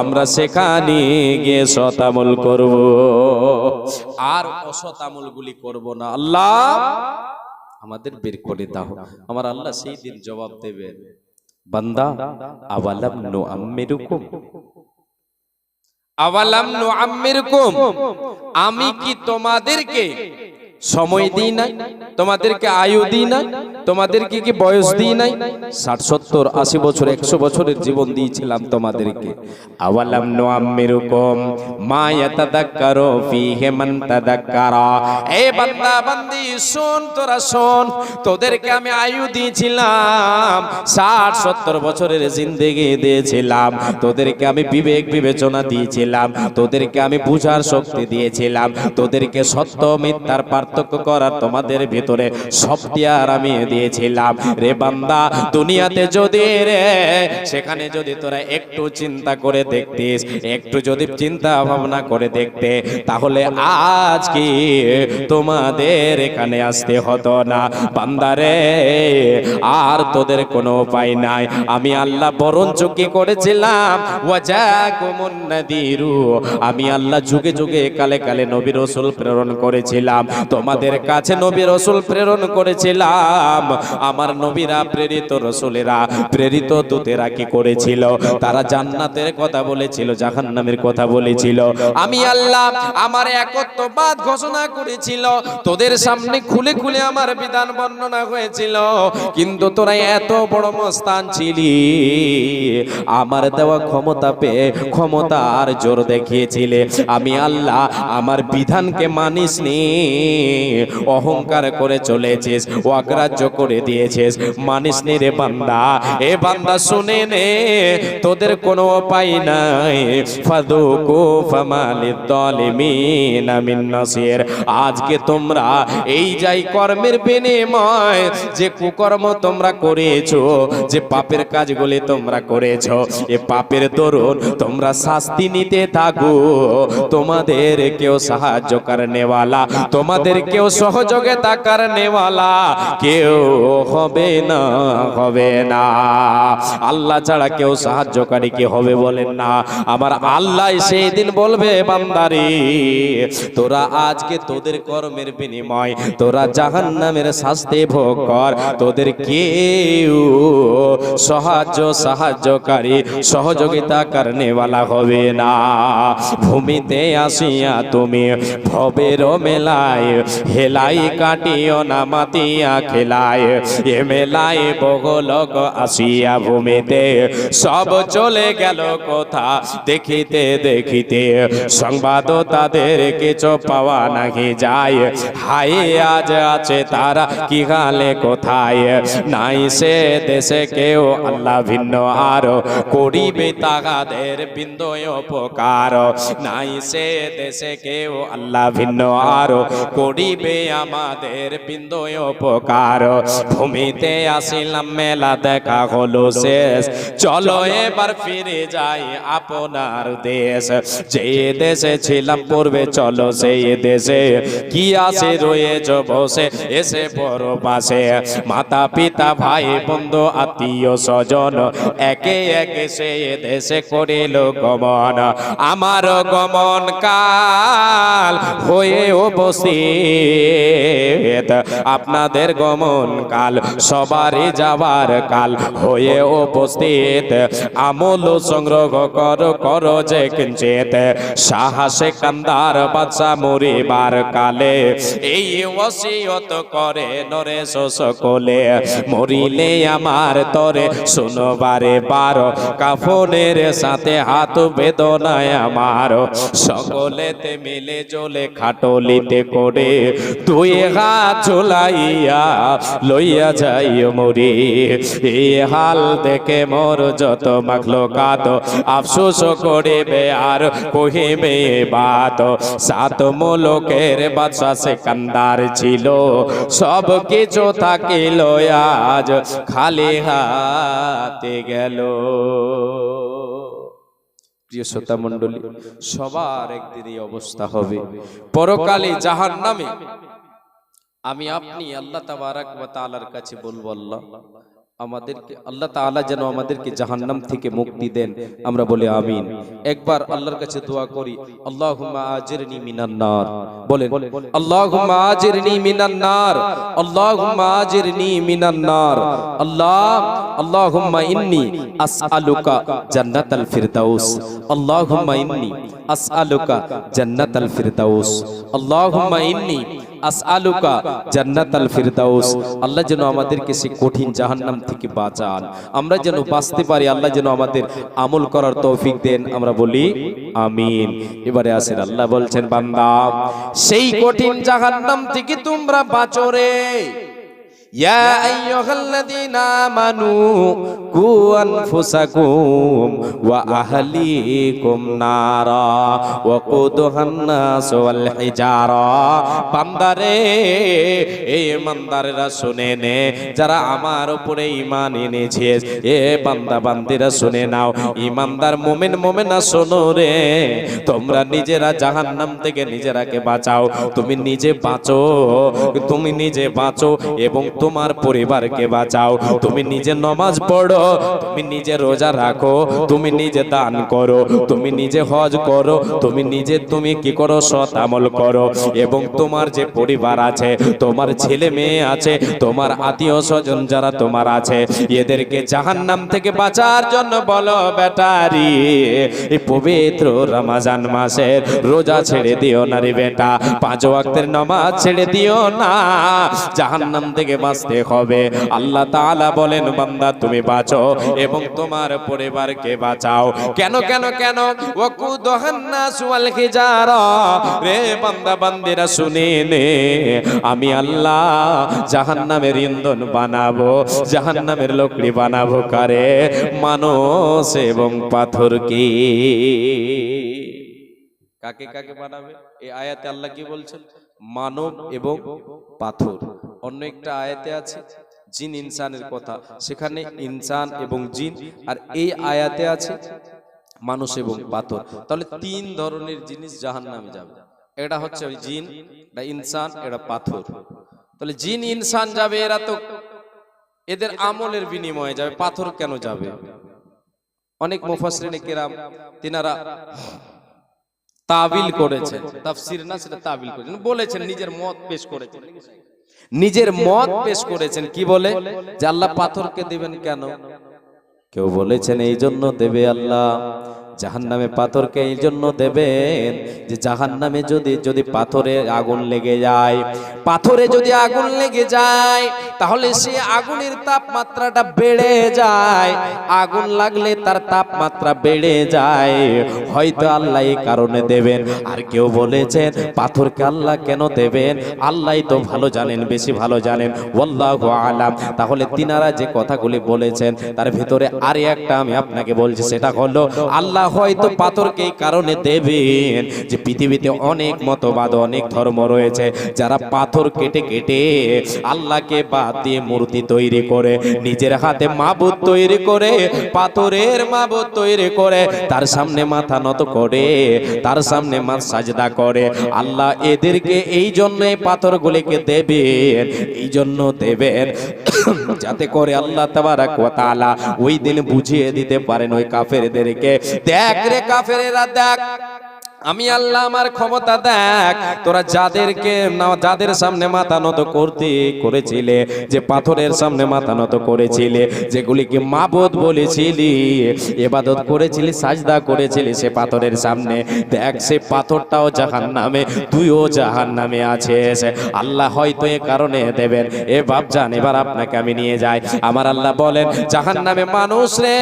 আমরা সেখানে গিয়ে সৎ আমল করব, আর অসৎ আমলগুলি করব না। আল্লাহ আমাদের বের করে দাও। আমার আল্লাহ সেই দিন জবাব দেবে, বান্দা আওয়ালাম নুআম্মিরুকুম, আওয়ালাম নুআম্মিরুকুম, আমি কি তোমাদেরকে সময় দিই নাই, তোমাদেরকে আয়ু দিই নাই, তোমাদেরকে কি বয়স দিই নাই? 60 70 80 বছর 100 বছরের জীবন দিয়েছিলাম তোমাদেরকে। আওয়ালাম নুআম্মিরুকুম মা ইয়াতাযাক্কারু ফীহি মান তাযাক্কারা, এ বান্দা বান্দি শোন, তোরা শোন, তোদেরকে আমি আয়ু দিয়েছিলাম, 60 70 বছরের জিন্দেগি দিয়েছিলাম, তোদেরকে আমি বিবেক বিবেচনা দিয়েছিলাম, তোদেরকে আমি বুঝার শক্তি দিয়েছিলাম, তোদেরকে সত্য মিথ্যার পার্থক্য করার তোমাদের ভিতরে সফটওয়্যার আমি দিয়েছিলাম রে বান্দা। দুনিয়াতে যদি রে সেখানে যদি তোরা একটু চিন্তা করে দেখতিস, একটু যদি চিন্তা ভাবনা করে দেখতে, তাহলে আজ কি তোমাদের এখানে আসতে হতো না বান্দারে। আর তোদের কোনো উপায় নাই, আমি আল্লাহ বরঞ্চ কি করেছিলাম, ওয়াজাকুমুন নাদিরু, আমি আল্লাহ যুগে যুগে কালে কালে নবী রাসূল প্রেরণ করেছিলাম, তোমাদের কাছে নবী রাসূল প্রেরণ করেছিলাম। আমার নবীরা, প্রেরিত রাসূলেরা, প্রেরিত দূতেরা কি করেছিল? তারা জান্নাতের কথা বলেছিল, জাহান্নামের কথা বলেছিল। আমি আল্লাহ আমার একত্ববাদ ঘোষণা করেছিল, তোদের সামনে খুলে খুলে আমার বিধান বর্ণনা হয়েছিল, কিন্তু তোরা এত বড় মস্তান ছিলি, আমার দেওয়া ক্ষমতা পেয়ে ক্ষমতার জোর দেখিয়েছিলে। আমি আল্লাহ আমার বিধানকে মানিসনি, অহংকার করে চলেছিস, অগ্রাহ্য করে দিয়েছিস, মানিসনি রে বান্দা। এ বান্দা শুনে নে, তোদের কোনো উপায় নাই, ফাদুকু ফামালিদ যালিমিনা মিন নাসির। আজকে তোমরা এই যাই কর্মের বিনিময়, যে কুকর্ম তোমরা করেছো, যে পাপের কাজগুলি তোমরা করেছো, এ পাপের দরুন তোমরা শাস্তি নিতে থাকো। তোমাদের কেউ সাহায্য করনেওয়ালা, তোমাদের কেউ সহযোগিতা করনেওয়ালা কেউ হবে না, হবে না। আল্লাহ ছাড়া কেউ সাহায্যকারী কে হবে বলেন না? আমার আল্লাহ সেই দিন বলবে, বান্দারে তোরা আজকে তোদের কর্মের বিনিময় তোরা জাহান্নামের শাস্তি ভোগ কর, তোদের কেউ সাহায্যকারী সহযোগিতা করনেওয়ালা হবে না। ভূমিতে আসিয়া তুমি ভবের মেলায় হেলাই কাটিও না মাতিয়া খেলায়, এ মেলায় বহুলোক আসিয়া ভূমিতে সব চলে গেল কোথা, দেখিতে দেখিতে সংবাদ তাদের কিছু পাওয়া নাকি যায়। হায় আজ আছে তারা কি হালে কোথায়, নাই সে দেশে কেউ আল্লাহ ভিন্ন আর করিবে তাহাদের বিন্দু উপকার, নাই সে দেশে কেউ আল্লাহ ভিন্ন আর করিবে আমাদের বিন্দু উপকার। ভূমিতে আসিলাম মেলা দেখা হলো শেষ, চলো এবার ফিরে যাই আপনার দেশ। যে দেশে ছিলাম পূর্বে চলো সেই দেশে, কি আসে রয়েছ বসে এসে বড় পাশে, মাতা পিতা ভাই বন্ধু আত্মীয় স্বজন একে একে সে দেশে করিল গমন। আমার গমন কাল হয়ে উপস্থিত, আপনাদের গমন কাল সবারই যাবার কাল হয়ে উপস্থিত। আমল সংগ্রহ করো যে কিঞ্চিত, সাহসে কান্দার বাদশা মরিবার কালে এই ওসিয়ত করে নরে সকলে, মরিলে আমার তরে শুনবারে বার, কাফনের সাথে হাত বেদনায় আমার, সকলেতে মিলে জলে খাটলিতে করে দুই হাত ঝুলাইয়া লইয়া যাইও মরি। এই হাল দেখে মোর যত মাখলুকাত আফসোস করিবে আর কহিবে বাত। সাত মুলুকের বাদশা সিকান্দার ছিল, সব কিছু থাকিল আজ খালি হাতে গেল। প্রিয় শ্রোতা মণ্ডলী, সবার একদিন এই অবস্থা হবে, পরকালে জাহান্নামে। আমি আপনি আল্লাহ তাবারাক ওয়া তাআলার কাছে বলবো, আল্লাহ আমাদেরকে, আল্লাহ তাআলা যেন আমাদেরকে জাহান্নাম থেকে মুক্তি দেন। আমরা বলি আমিন। একবার আল্লাহর কাছে দোয়া করি, আল্লাহুম্মা আজিরনি মিনান নার। বলেন আল্লাহুম্মা আজিরনি মিনান নার, আল্লাহুম্মা আজিরনি মিনান নার। আল্লাহুম্মা ইন্নী আসআলুকা জান্নাতাল ফিরদাউস, আল্লাহুম্মা ইন্নী আসআলুকা জান্নাতাল ফিরদাউস, আল্লাহুম্মা ইন্নী আসআলুকা জান্নাতাল ফিরদাউস। আল্লাহ যেন আমাদেরকে সেই কঠিন জাহান্নাম থেকে বাঁচান, আমরা যেন বাঁচতে পারি। আল্লাহ যেন আমাদের আমল করার তৌফিক দেন। আমরা বলি আমিন। এবারে আসেন, আল্লাহ বলছেন, বান্দা সেই কঠিন জাহান্নাম থেকে তোমরা বাঁচো রে। ইয়া আইয়ুহাল্লাযীনা আমানু কু আনফুসাকুম ওয়া আহলিকুম নারা ওয়াকুদুহান নাস ওয়াল হিজারা। বান্দারে, এই ইমানদাররা শুনে নে, যারা আমার উপরে ঈমান এনেছে, এ বান্দা বান্দিরা শুনে নাও, ঈমানদার মুমিন মুমিনা শোনো রে। তোমরা নিজেরা জাহান্নাম থেকে নিজেরাকে বাঁচাও। তুমি নিজে বাঁচো, তুমি নিজে বাঁচো এবং তোমার পরিবারকে বাঁচাও। তুমি নিজে নামাজ পড়ো, তুমি নিজে রোজা রাখো, তুমি নিজে দান করো, তুমি নিজে হজ করো, তুমি কি করো, সৎ আমল করো। এবং তোমার যে পরিবার আছে, তোমার ছেলে মেয়ে আছে, তোমার আত্মীয় স্বজন যারা তোমার আছে, এদেরকে জাহান্নাম থেকে বাঁচার জন্য বলো, বেটারি এই পবিত্র রমজান মাসের রোজা ছেড়ে দিও না রে বেটা, 5 ওয়াক্তের নামাজ ছেড়ে দিও না, জাহান্নাম থেকে বাঁচতে হবে। আল্লাহ তাআলা বলেন, বান্দা তুমি বাঁচো এবং তোমার পরিবারকে বাঁচাও। কেন কেন কেন? ওয়াকুদুহান নাস ওয়াল হিজারা। রে বান্দা বান্দিরা শুনে নে, আমি আল্লাহ জাহান্নামের ইন্ধন বানাবো, জাহান্নামের লকড়ি বানাবো কারে? মানুষ এবং পাথরকে। কাকে কাকে বানাবে? এই আয়াতে আল্লাহ কি বলছেন? মানব এবং পাথর। অন্য একটা আয়াতে আছে জিন ইনসানের কথা, সেখানে ইনসান এবং জিন, আর এই আয়াতে আছে মানুষ এবং পাথর। তাহলে 3 ধরনের জিনিস জাহান্নামে যাবে। এটা হচ্ছে ওই জিন, এটা ইনসান, এটা পাথর। তাহলে জিন ইনসান যাবে, এরা তো এদের আমলের বিনিময়ে যাবে। পাথর কেন যাবে? অনেক মুফাসসিরিনে কেরাম তিনারা তাবিল করেছেন, তাফসীর না, সেটা তাবিল করেছেন, বলেছেন, নিজের মত পেশ করেছেন, নিজের মত পেশ করেছেন। কি বলে? যে আল্লাহ পাথরকে দিবেন কেন? কেউ বলেছেন এই জন্য দেবে আল্লাহ জাহান্নামে পাথরকে, এই জন্য দেবেন যে জাহান্নামে যদি পাথরে আগুন লেগে যায়, পাথরে যদি আগুন লেগে যায়, তাহলে সে আগুনের তাপমাত্রাটা বেড়ে যায়। আগুন লাগলে তার তাপমাত্রা বেড়ে যায়, হয়তো আল্লাহ এই কারণে দেবেন। আর কেউ বলেছেন পাথরকে আল্লাহ কেন দেবেন? আল্লাহই তো ভালো জানেন, বেশি ভালো জানেন, ওয়াল্লাহু আলাম। তাহলে তিনারা যে কথাগুলি বলেছেন তার ভিতরে আর একটা আমি আপনাকে বলছি, সেটা হলো আল্লাহ হয়তো পাথরকে এই কারণে দেবেন যে পৃথিবীতে অনেক মতবাদ, অনেক ধর্ম রয়েছে, যারা পাথর কেটে কেটে আল্লাহকে বাদ দিয়ে মূর্তি তৈরি করে, নিজের হাতে মাবুদ তৈরি করে, পাথরের মাবুদ তৈরি করে, তার সামনে মাথা নত করে, তার সামনে সাজদা করে। আল্লাহ এদেরকে এই জন্য পাথরগুলিকে দেবেন, এই জন্য দেবেন যাতে করে আল্লাহ তাবারাক ওয়া তাআলা ওই দিন বুঝিয়ে দিতে পারেন ওই কাফেরদেরকে, দেখ রে কাফেরেরা, দেখ আমি আল্লাহ আমার ক্ষমতা দেখ। তোরা যাদের সামনে মাথা নত করেছিলে, যে পাথরের সামনে মাথা নত করেছিলে, যেগুলিকে মাবুদ বলেছিলি, ইবাদত করেছিলি, সাজদা করেছিলি সে পাথরের সামনে, দেখ সে পাথরটাও জাহান্নামে, তুইও জাহান্নামে আছিস। আল্লাহ হয়তো এ কারণে দেবেন। এ বাপজান, এবার আপনাকে আমি নিয়ে যাই। আমার আল্লাহ বলেন, জাহান্নামে মানুষ রে,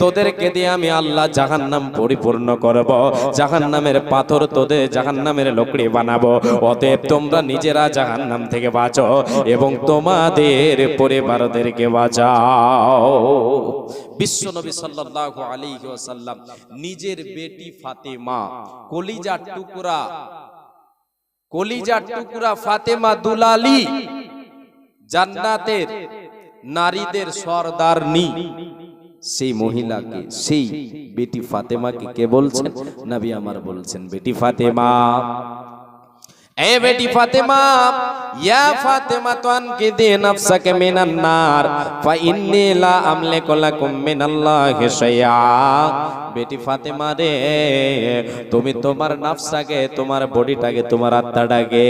তোদেরকে দিয়ে আমি আল্লাহ জাহান্নাম পরিপূর্ণ করব, জাহান্নাম জাহান্নামের পাথর তোদের জাহান্নামের লকড়ি বানাবো। অতএব তোমরা নিজেরা জাহান্নাম থেকে বাঁচো এবং তোমাদের পরিবারদেরকে বাঁচাও। বিশ্বনবী সাল্লাল্লাহু আলাইহি ওয়াসাল্লাম নিজের বেটি ফাতেমা, কলিজার টুকরা ফাতেমা দুলালী, জান্নাতের নারীদের সরদারনি, সেই মহিলাকে, সেই বেটি ফাতেমাকে কে বলছেন? নবী আমার বলছেন, বেটি ফাতেমা, এ বেটি ফাতেমা, ইয়া ফাতেমা তুনকিদি নাফসাকা মিনান নার ফা ইন্নী লা আমলিকু লাকুম মিনাল্লাহি শাইআ। বেটি ফাতেমা রে, তুমি তোমার নাফসাকে, তোমার বডিটাকে, তোমার আত্মাটাকে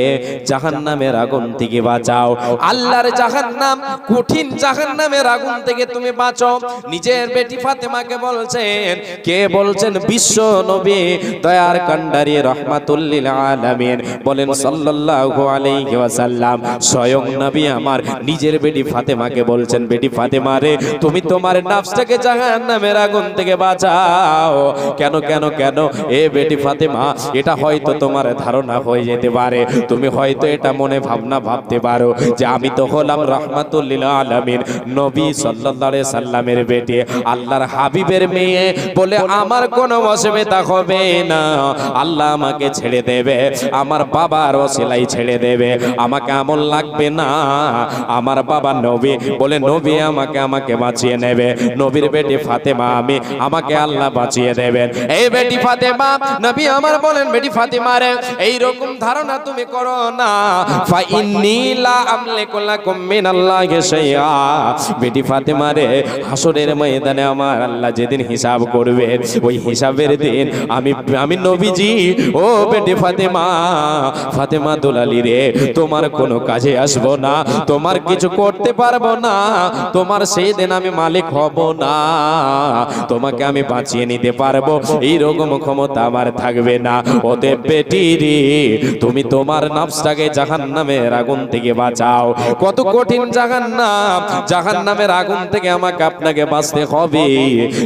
জাহান্নামের আগুন থেকে বাঁচাও। আল্লাহর জাহান্নাম, কঠিন জাহান্নামের আগুন থেকে তুমি বাঁচাও। নিজের বেটি ফাতেমাকে বলছেন, কে বলছেন? বিশ্ব নবী দয়ার কান্ডারি রহমাতুল লিল আলামিন বলেন সাল্লাল্লাহু আলাইহি ওয়াসাল্লাম। স্বয়ং নবী আমার নিজের বেটি ফাতেমাকে বলছেন, বেটি ফাতেমা রে, তুমি তোমার নফসটাকে জাহান্নামের আগুন থেকে বাঁচাও। কেন কেন কেন? এ বেটি ফাতেমা, এটা হয়তো তোমার ধারণা হয়ে যেতে পারে, তুমি হয়তো এটা মনে ভাবতে পারো যে আমি তো হলাম রাহমাতুল লিল আলামিন, নবী সাল্লাল্লাহু আলাইহি সাল্লামের বেটি, আল্লাহর হাবিবের মেয়ে, বলে আমার কোনো অসুবিধা হবে না, আল্লাহ আমাকে ছেড়ে দেবে, আমার বাবার ওসিলাই ছেড়ে দেবে, আমাকে আমল লাগবে না। আমার বাবা নবী, বলে নবী আমাকে বাঁচিয়ে নেবে, নবীর বেটি ফাতেমা আমি, আমাকে আল্লাহ বাঁচিয়ে দেবেন। এই বেটি ফাতেমা, নবী আমার বলেন, বেটি ফাতেমা রে, এই রকম ধারণা তুমি করো না। ফা ইন্নী লা আমলিকু লাকুম মিনাল্লাহি শাইআ। বেটি ফাতেমা রে, হাসরের ময়দানে আমার আল্লাহ যেদিন হিসাব করবে, ওই হিসাবের দিন আমি নবীজি, ও বেটি ফাতেমা, ফাতেমা দুলালী রে, তোমার কোনো কাজে আসবো না, তোমার কিছু করতে পারবো না, তোমার সেই দিন আমি মালিক হব না, তোমাকে আমি বাঁচিয়ে নিতে পারবো এই রকম ক্ষমতা আমার থাকবে না। অতএব বেটি রে, তুমি তোমার নফসটাকে জাহান্নামের আগুন থেকে বাঁচাও। কত কঠিন জাহান্নাম, জাহান্নামের আগুন থেকে আমাকে আপনাকে বাঁচতে হবে।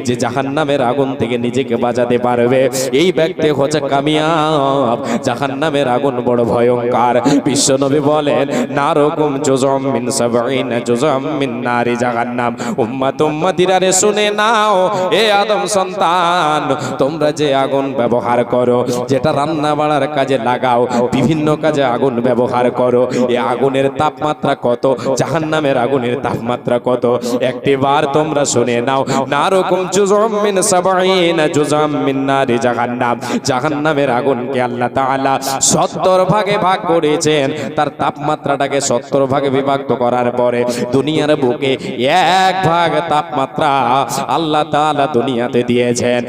যে জাহান্নামের আগুন থেকে নিজেকে বাঁচাতে পারবে, এই ব্যক্তি হচ্ছে কামিয়াব। জাহান্নামের আগুন বড় ভয়ঙ্কর। বিশ্বনবী বলেন, নারকুম জুজুম মিন সাবঈনা জুজুম মিন নারি জাহান্নাম। উম্মতিরা রে, শুনে নাও, এ আদম সন্তান, তোমরা যে আগুন ব্যবহার করো, যেটা রান্না বাড়ার কাজে লাগাও, বিভিন্ন কাজে আগুন ব্যবহার করো, এই আগুনের তাপমাত্রা কত, জাহান্নামের আগুনের তাপমাত্রা কত, একটিবার তোমরা শুনে নাও। নারকুম জুজুম মিন সাবঈনা জুজুম মিন নারি জাহান্নাম। জাহান্নামের আগুনকে আল্লাহ তাআলা 70 ভাগে ভাগ করেছেন। তার তাপমাত্রাটাকে 70 ভাগে বিভক্ত করার পরে দুনিয়ার বুকে 1 ভাগ তাপমাত্রা আল্লাহ তাআলা দুনিয়াতে দিয়েছেন।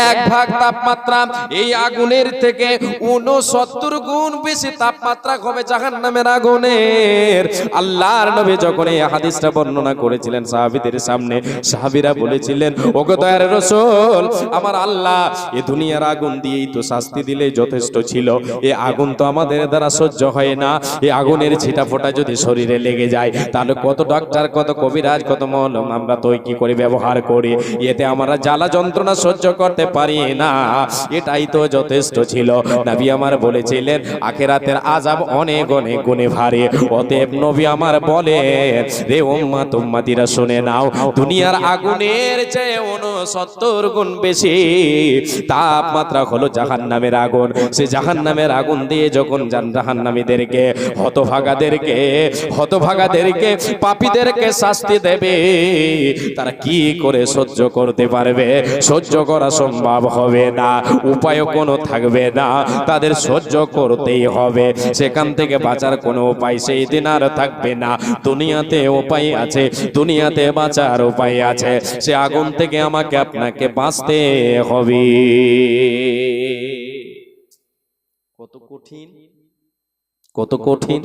1 ভাগ তাপমাত্রা এই আগুনের থেকে 69 গুণ বেশি তাপমাত্রা হবে জাহান্নামের আগুনের। আল্লাহর নবী যখন এই হাদিসটা বর্ণনা করেছিলেন সাহাবীদের সামনে, সাহাবীরা বলেছিলেন, ওগো দয়ার রাসূল, আমার আল্লাহ এই দুনিয়ার আগুন দিয়েই তো শাস্তি দিলে যথেষ্ট ছিল, এই আগুন তো আমাদের দ্বারা সহ্য হয় না, এই আগুনের ছিটা ফোঁটা যদি শরীরে লেগে যায়, তাহলে কত ডাক্তার, কত কবিরাজ, কত মলম আমরা তো কি করে ব্যবহার করি, এতে আমরা জ্বালা যন্ত্রণা সহ্য করতে পারি না, এটাই তো যথেষ্ট ছিল। নবী আমার বলেছিলেন, আখিরাতের আযাব অনেক অনেক গুণে ভারী। অতএব নবী আমার বলে, রে উম্মতিরা শুনে নাও, দুনিয়ার আগুনের চেয়ে 69 গুণ বেশি তাপমাত্রা হলো জাহান্নামের আগুন। সে জাহান্নামের আগুন দিয়ে যখন জাহান্নামীদেরকে, হতভাগাদেরকে, পাপীদেরকে শাস্তি দেবে, তারা কি করে সহ্য করতে পারবে? সহ্য করা সম্ভব হবে না, উপায় কোনো থাকবে না, তাদের সহ্য করতেই হবে। সেখান থেকে বাঁচার কোনো উপায় সেই দিন আর থাকবে না। দুনিয়াতে উপায় আছে, দুনিয়াতে বাঁচার উপায় আছে, সে আগুন থেকে আমাকে আপনাকে বাঁচতে হবে। কত কঠিন, কত কঠিন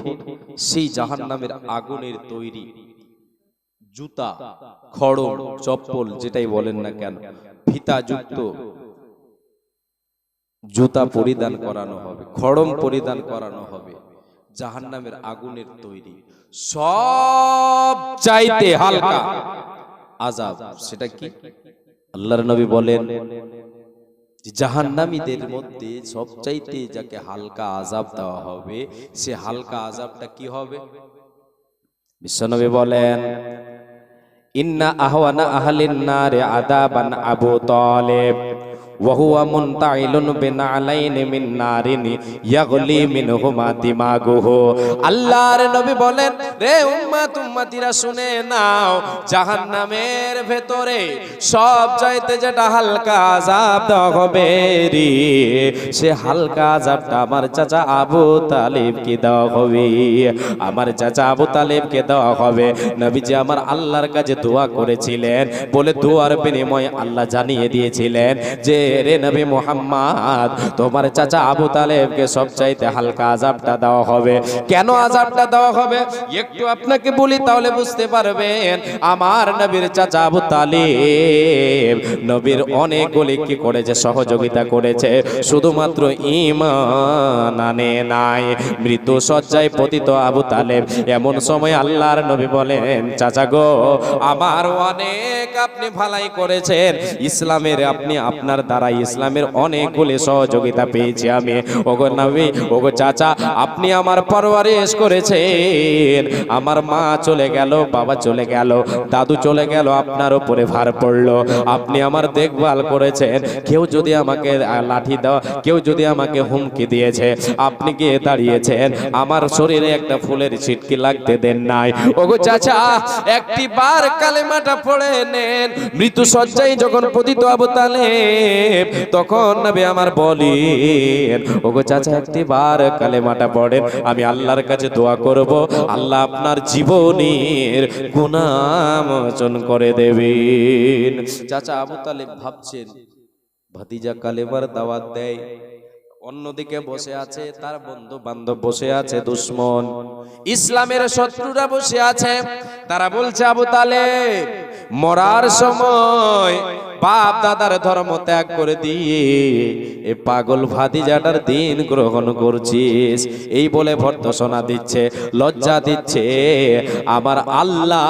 সেই জাহান্নামের আগুনের তৈরি জুতা, খড়ম, চপ্পল, যেটাই বলেন না কেন, ফিতাযুক্ত জুতা পরিধান করানো হবে, খড়ম পরিধান করানো হবে, জাহান্নামের আগুনের তৈরি। সব চাইতে হালকা আযাব সেটা কি? আল্লাহর নবী বলেন জাহান্নামীদের মধ্যে সবচাইতে যাকে হালকা আযাব দেওয়া হবে, সে হালকা আযাবটা কি হবে? বিশ্বনবী বলেন, ইন্না আহওয়ানা আহলিন নারে আযাবান আবু তালিব ওয়া হুয়া মুনতাইলুন বিনালাইন মিন নারিন ইয়াগলি মিনহুমা দিমাগুহু। আল্লাহর নবী বলেন, রে উম্মত উম্মতিরা শুনে নাও, জাহান্নামের ভেতরে সব চাইতে যেটা হালকা আযাব দেওয়া হবে রে, সে হালকা আযাবটা আমার চাচা আবু তালিবকে দেওয়া হবে। আমার চাচা আবু তালিবকে দেওয়া হবে। নবীজি আমার আল্লাহর কাছে দোয়া করেছিলেন, বলে দোয়ার বিনিময়ে আল্লাহ জানিয়ে দিয়েছিলেন যে রে নবী মুহাম্মদ, তোমার চাচা আবু তালেবকে সবচাইতে হালকা আযাবটা দেওয়া হবে। কেন আযাবটা দেওয়া হবে একটু আপনাকে বলি, তাহলে বুঝতে পারবেন। আমার নবীর চাচা আবু তালেব নবীর অনেকগুলি কি করেছে, সহযোগিতা করেছে, শুধুমাত্র ঈমান আনে নাই। মৃত্যু শয্যায় পতিত আবু তালেব, এমন সময় আল্লাহর নবী বলেন, চাচা গো, আমার অনেক আপনি ভালাই করেছেন, ইসলামের আপনি আপনার দ্বারা ইসলামের অনেকগুলি সহযোগিতা পেয়েছি আমি। ওগো নবী, ওগো চাচা, আপনি আমার পরওয়ারিশ করেছেন। আমার মা চলে গেল, বাবা চলে গেল, দাদু চলে গেল, আপনার উপরে ভার পড়লো। আপনি আমার দেখভাল করেছেন। কেউ যদি আমাকে লাঠি দাও, কেউ যদি আমাকে হুমকি দিয়েছে, আপনি গিয়ে দাঁড়িয়েছেন, আমার শরীরে একটা ফুলের ছিটকি লাগতে দেন নাই। ওগো চাচা, একটি বার কালেমাটা পড়ে নেন। মৃত্যু শয্যায় যখন পতিত আবু তালেব, তখন নবী আমার বলেন, ওগো চাচা, একটি বার কালেমাটা পড়েন, আমি আল্লাহর কাছে দোয়া করব, আল্লাহ আপনার জীবনের গুনাহ মোচন করে দেবেন। চাচা আবু তালেব ভাবছেন, ভাতিজা কালেমার দাওয়াত দেয়, অন্যদিকে বসে আছে তার বন্ধু বান্ধব, বসে আছে দুশমন, ইসলামের শত্রুরা বসে আছে। তারা বলছে, আবু তালেব, মরার সময় বাপ দাদার ধর্ম ত্যাগ করে দিয়ে এ পাগল ভাতিজাটার দিন গ্রহণ করছিস, এই বলে ভর্ৎসনা দিচ্ছে, লজ্জা দিচ্ছে। আমার আল্লাহ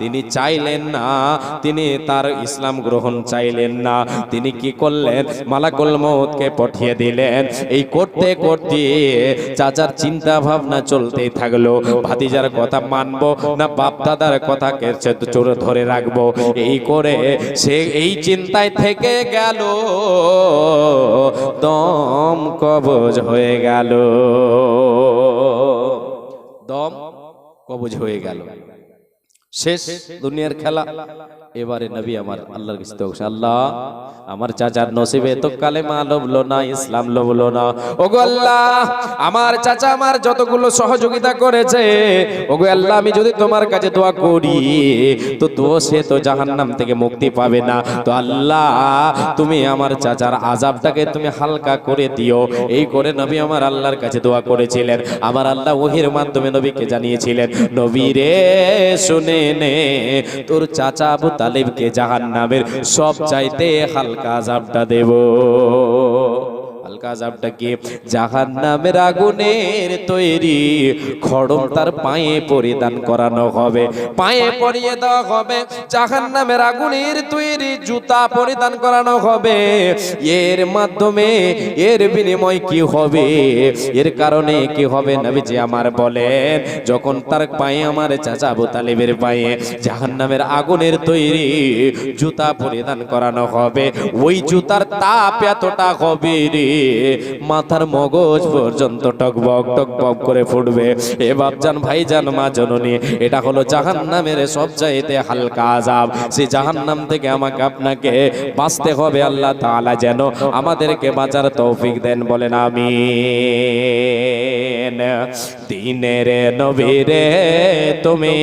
তিনি চাইলেন না, তিনি তার ইসলাম গ্রহণ চাইলেন না, তিনি কি করলেন, মালাকুল মউতকে পাঠিয়ে দিলেন। এই করতে করতে চাচার চিন্তা ভাবনা চলতেই থাকলো, ভাতিজার কথা মানবো না বাপ দাদার কথাকে চোরে ধরে রাখবো। এই করে সে এই চিন্তায় থেকে গেল, দম কবজ হয়ে গেল, দম কবজ হয়ে গেল। শেষ দুনিয়ার খেলা। এবারে নবী আমার আল্লাহর কাছে তো, আল্লাহ, আমার চাচার নসিবে তো কালেমা লবলো না, ইসলাম লবলো না। ওগো আল্লাহ, আমার চাচা আমার যতগুলো সহযোগিতা করেছে, ওগো আল্লাহ, আমি যদি তোমার কাছে দোয়া করি তো সে তো জাহান্নাম থেকে মুক্তি পাবে না। তো আল্লাহ, তুমি আমার চাচার আযাবটাকে তুমি হালকা করে দিও। এই করে নবী আমার আল্লাহর কাছে দোয়া করেছিলেন। আমার আল্লাহ ওহীর মাধ্যমে নবীকে জানিয়েছিলেন, নবী রে, শুনে নে, তোর চাচা আবু তালেবকে জাহান্নামের সব চাইতে হালকা আযাবটা দেব। হালকা আযাবটা কি? জাহান্নামের আগুনের তৈরি খড়ম তার পায়ে পরিধান করানো হবে, পায়ে পরিয়ে দেওয়া হবে। জাহান্নামের আগুনের তৈরি জুতা পরিধান করানো হবে। এর মাধ্যমে, এর বিনিময় কি হবে, এর কারণে কি হবে, নবীজি আমার বলেন, যখন তার পায়ে, আমার চাচা আবু তালেবের পায়ে জাহান্নামের আগুনের তৈরি জুতা পরিধান করানো হবে, ওই জুতার তাপ এতটা হবে রে, মাথার মগজ পর্যন্ত টকবক টকবক করে ফুটবে। এ বাপজান, ভাইজান, মা জননী, এটা হলো জাহান্নামের সবচাইতে হালকা আযাব। সেই জাহান্নাম থেকে আমাকে আপনাকে বাঁচতে হবে। আল্লাহ তাআলা যেন আমাদেরকে বাঁচার তৌফিক দেন, বলেন আমিন। দিনের নবী রে, তুমি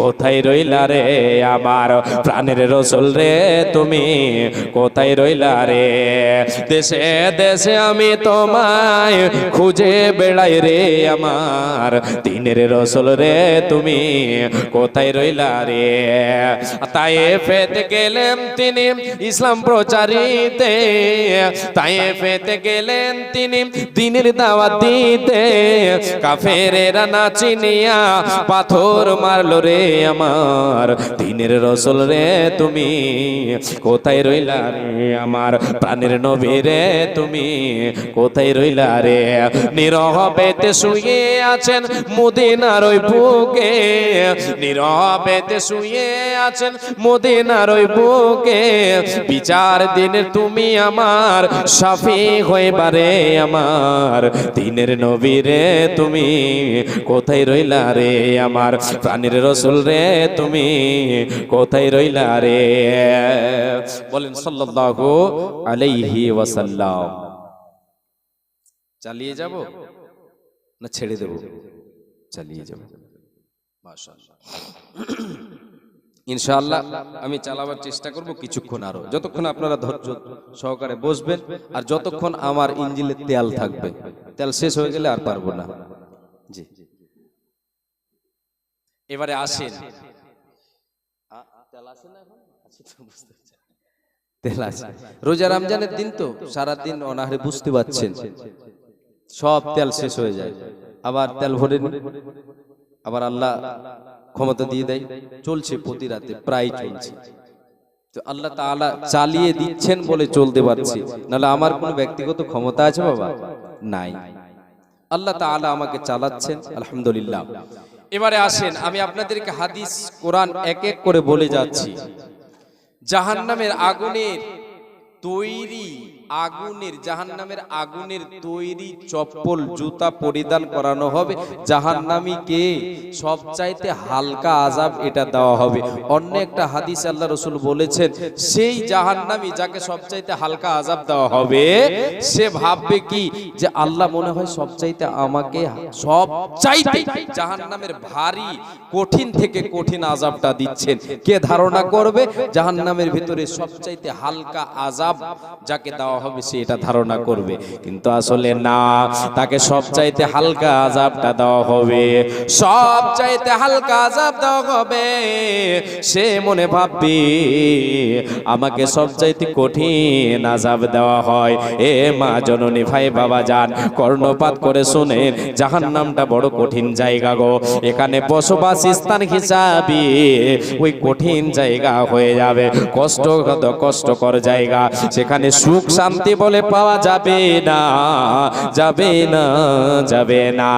কোথায় রইলা রে, আমার প্রাণের রাসূল রে, তুমি কোথায় রইলা রে, দেশে দেশে আমি তোমায় খুঁজে বেড়াই রে আমার দিনের রসুল রে তুমি কোথায় রইলা রে। তায়েফেতে গেলেন তিনি ইসলাম প্রচারিতে, তায়েফেতে গেলেন তিনি দ্বীনের দাওয়াত দিতে। কাফেরেরা না চিনিয়া পাথর মারলো রে আমার দ্বীনের রসুল রে তুমি কোথায় রইলা রে আমার প্রাণের নবী রে তুমি কোথায় রইলা রে। নীরবেতে শুয়ে আছেন মদিনার ওই বুকে, নীরবেতে শুয়ে আছেন মদিনার ওই বুকে। বিচার দিনে তুমি আমার শাফি হইবারে আমার দিনের নবী রে তুমি কোথায় রইলা রে আমার প্রাণের রসুল রে তুমি কোথায় রইলা রে। বলেন সাল্লাল্লাহু আলাইহি ওয়াসাল্লাম। চালিয়ে যাব না ছেড়ে দেব? চালিয়ে যাব মাশাআল্লাহ। ইনশাআল্লাহ আমি চালাবার চেষ্টা করব কিছুক্ষণ আরো, যতক্ষণ আপনারা ধৈর্য সহকারে বসবেন আর যতক্ষণ আমার ইঞ্জিনের তেল থাকবে। তেল শেষ হয়ে গেলে আর পারবো না। জি এবারে আসেন। তেল আসে না এখন? আচ্ছা তো বুঝতে পারছি তেল আসে। রোজা রমজানের দিন তো সারা দিন অনাহারে বুঝতে পাচ্ছেন সব তেল শেষ হয়ে যায়, আবার তেল ভরে নি, আবার আল্লাহ ক্ষমতা দিয়ে দেয়। চলছে প্রতি রাতে প্রায় চলছে, তো আল্লাহ তাআলা চালিয়ে দিচ্ছেন বলে চলতে পারছি, নাহলে আমার কোনো ব্যক্তিগত ক্ষমতা আছে বাবা? নাই। আল্লাহ তাআলা আমাকে চালাচ্ছেন, আলহামদুলিল্লাহ। এবারে আসেন আমি আপনাদেরকে হাদিস কোরআন এক এক করে বলে যাচ্ছি। জাহান্নামের আগুনের তৈরি জাহান্নামের আগুনের তৈরি চপ্পল জুতা পরিধান করানো হবে জাহান্নামীকে, সবচাইতে হালকা আযাব এটা দেওয়া হবে। অন্য একটা হাদিস আল্লাহ রাসূল বলেছেন সেই জাহান্নামী যাকে সবচাইতে হালকা আযাব দেওয়া হবে সে ভাববে কি যে আল্লাহ মনে হয় সবচাইতে আমাকে সবচাইতে জাহান্নামের ভারী কঠিন থেকে কঠিন আযাবটা দিচ্ছেন। কে ধারণা করবে জাহান্নামের ভিতরে সবচাইতে হালকা আযাব যাকে দেওয়া হবে সে এটা ধারণা করবে, কিন্তু আসলে না, তাকে সবচাইতে হালকা আযাবটা দেওয়া হবে, সবচাইতে হালকা আযাব দেওয়া হবে। সে মনে ভাববে আমাকে সবচাইতে কঠিন আযাব দেওয়া হয়। এ মা জননী ভাই বাবা যান কর্ণপাত করে শুনেন, জাহান্নামটা বড় কঠিন জায়গা গো। এখানে বসবাস স্থান হিসাবে ওই কঠিন জায়গা হয়ে যাবে, কষ্টকর জায়গা। সেখানে সুখ শান্তি বলে পাওয়া যাবে না, যাবে না, যাবে না।